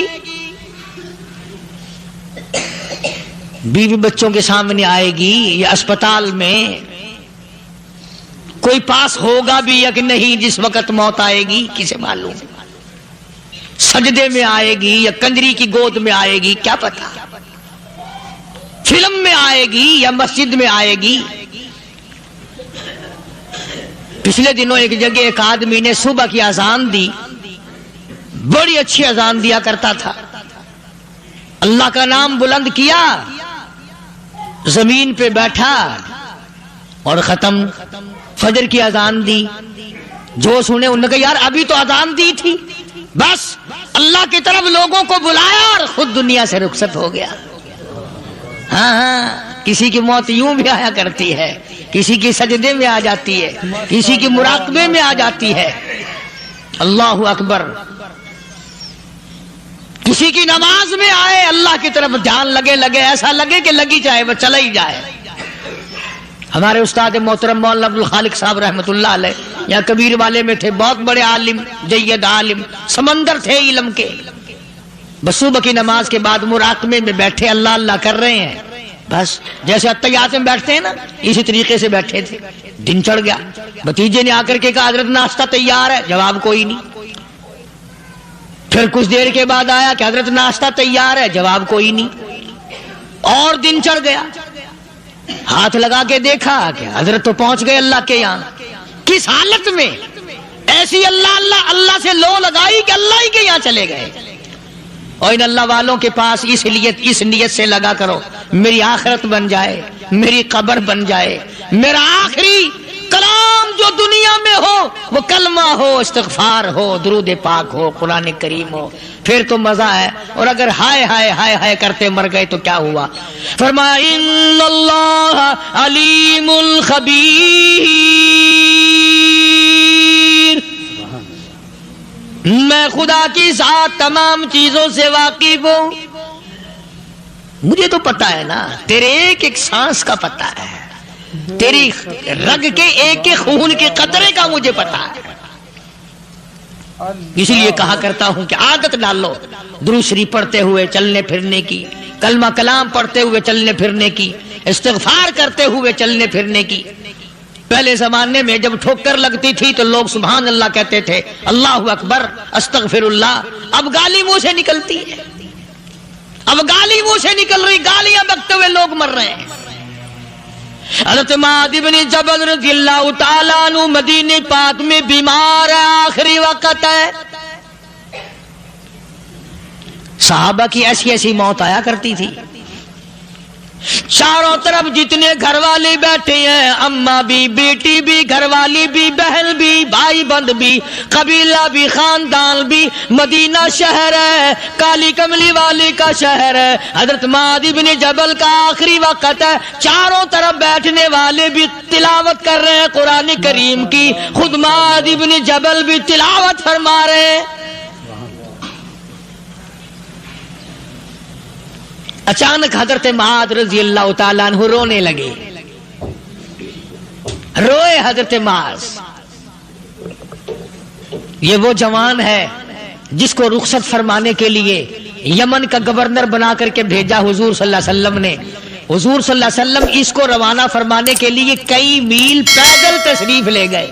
[SPEAKER 1] بیوی بچوں کے سامنے آئے گی یا اسپتال میں, کوئی پاس ہوگا بھی یا کہ نہیں جس وقت موت آئے گی کسے معلوم. سجدے میں آئے گی یا کنجری کی گود میں آئے گی کیا پتا, فلم میں آئے گی یا مسجد میں آئے گی. پچھلے دنوں ایک جگہ ایک آدمی نے صبح کی اذان دی, بڑی اچھی اذان دیا کرتا تھا, اللہ کا نام بلند کیا, زمین پہ بیٹھا اور ختم. فجر کی اذان دی, جو سنے انہوں نے کہا یار ابھی تو اذان دی تھی, بس اللہ کی طرف لوگوں کو بلایا اور خود دنیا سے رخصت ہو گیا. ہاں, کسی کی موت یوں بھی آیا کرتی ہے, کسی کی سجدے میں آ جاتی ہے, کسی کی مراقبے میں آ جاتی ہے. اللہ اکبر. کسی کی نماز میں آئے, اللہ کی طرف دھیان لگے ایسا لگے کہ لگی جائے وہ چلا ہی جائے. ہمارے استاد محترم مولانا عبد الخالق صاحب رحمۃ اللہ علیہ یہاں کبیر والے میں تھے, بہت بڑے عالم, جید عالم, سمندر تھے علم کے. بس صبح کی نماز کے بعد مراقبے میں بیٹھے اللہ اللہ کر رہے ہیں, بس جیسے اتحیات میں بیٹھتے ہیں نا اسی طریقے سے بیٹھے تھے. دن چڑھ گیا, بھتیجے نے آ کر کے کہا حضرت ناشتہ تیار ہے, جواب کوئی نہیں. پھر کچھ دیر کے بعد آیا کہ حضرت ناشتہ تیار ہے, جواب کوئی نہیں. اور دن چڑھ گیا, ہاتھ لگا کے دیکھا کہ حضرت تو پہنچ گئے اللہ کے یہاں. کس حالت میں؟ ایسی اللہ اللہ اللہ سے لو لگائی کہ اللہ ہی کے یہاں چلے گئے. اور ان اللہ والوں کے پاس اس نیت سے لگا کرو میری آخرت بن جائے, میری قبر بن جائے, میرا آخری کلام جو دنیا میں ہو وہ کلمہ ہو, استغفار ہو, درود پاک ہو, قرآن کریم ہو, پھر تو مزہ ہے. اور اگر ہائے ہائے ہائے ہائے کرتے مر گئے تو کیا ہوا؟ فرمایا ان اللہ علیم خبیر, میں خدا کی ذات تمام چیزوں سے واقف ہوں. مجھے تو پتا ہے نا, تیرے ایک ایک سانس کا پتا ہے, تیری رگ کے ایک ایک خون کے قطرے کا مجھے پتا ہے. اسی لیے کہا کرتا ہوں کہ عادت ڈالو درود شریف پڑھتے ہوئے چلنے پھرنے کی، کلمہ کلام پڑھتے ہوئے چلنے پھرنے کی، استغفار کرتے ہوئے چلنے پھرنے کی۔ پہلے زمانے میں جب ٹھوکر لگتی تھی تو لوگ سبحان اللہ کہتے تھے، اللہ اکبر، استغفر اللہ۔ اب گالی منہ سے نکلتی ہے، اب گالی منہ سے نکل رہی، گالیاں بکتے ہوئے لوگ مر رہے ہیں۔ حضرت معاذ بن جبل رضی اللہ تعالیٰ عنہ مدینہ پاک میں بیمار ہے، آخری وقت ہے۔ صحابہ کی ایسی ایسی موت آیا کرتی تھی، چاروں طرف جتنے گھر والے بیٹھے ہیں، اماں بھی، بیٹی بھی، گھر والی بھی، بہن بھی، بھائی بند بھی، قبیلہ بھی، خاندان بھی، مدینہ شہر ہے، کالی کملی والی کا شہر ہے۔ حضرت معاذ بن جبل کا آخری وقت ہے، چاروں طرف بیٹھنے والے بھی تلاوت کر رہے ہیں قرآن کریم کی، خود معاذ بن جبل بھی تلاوت فرما رہے ہیں۔ اچانک حضرت معاذ رضی اللہ تعالیٰ عنہ رونے لگے، روئے حضرت معاذ۔ یہ وہ جوان ہے جس کو رخصت فرمانے کے لیے یمن کا گورنر بنا کر کے بھیجا حضور صلی اللہ علیہ وسلم نے۔ حضور صلی اللہ علیہ وسلم اس کو روانہ فرمانے کے لیے کئی میل پیدل تشریف لے گئے۔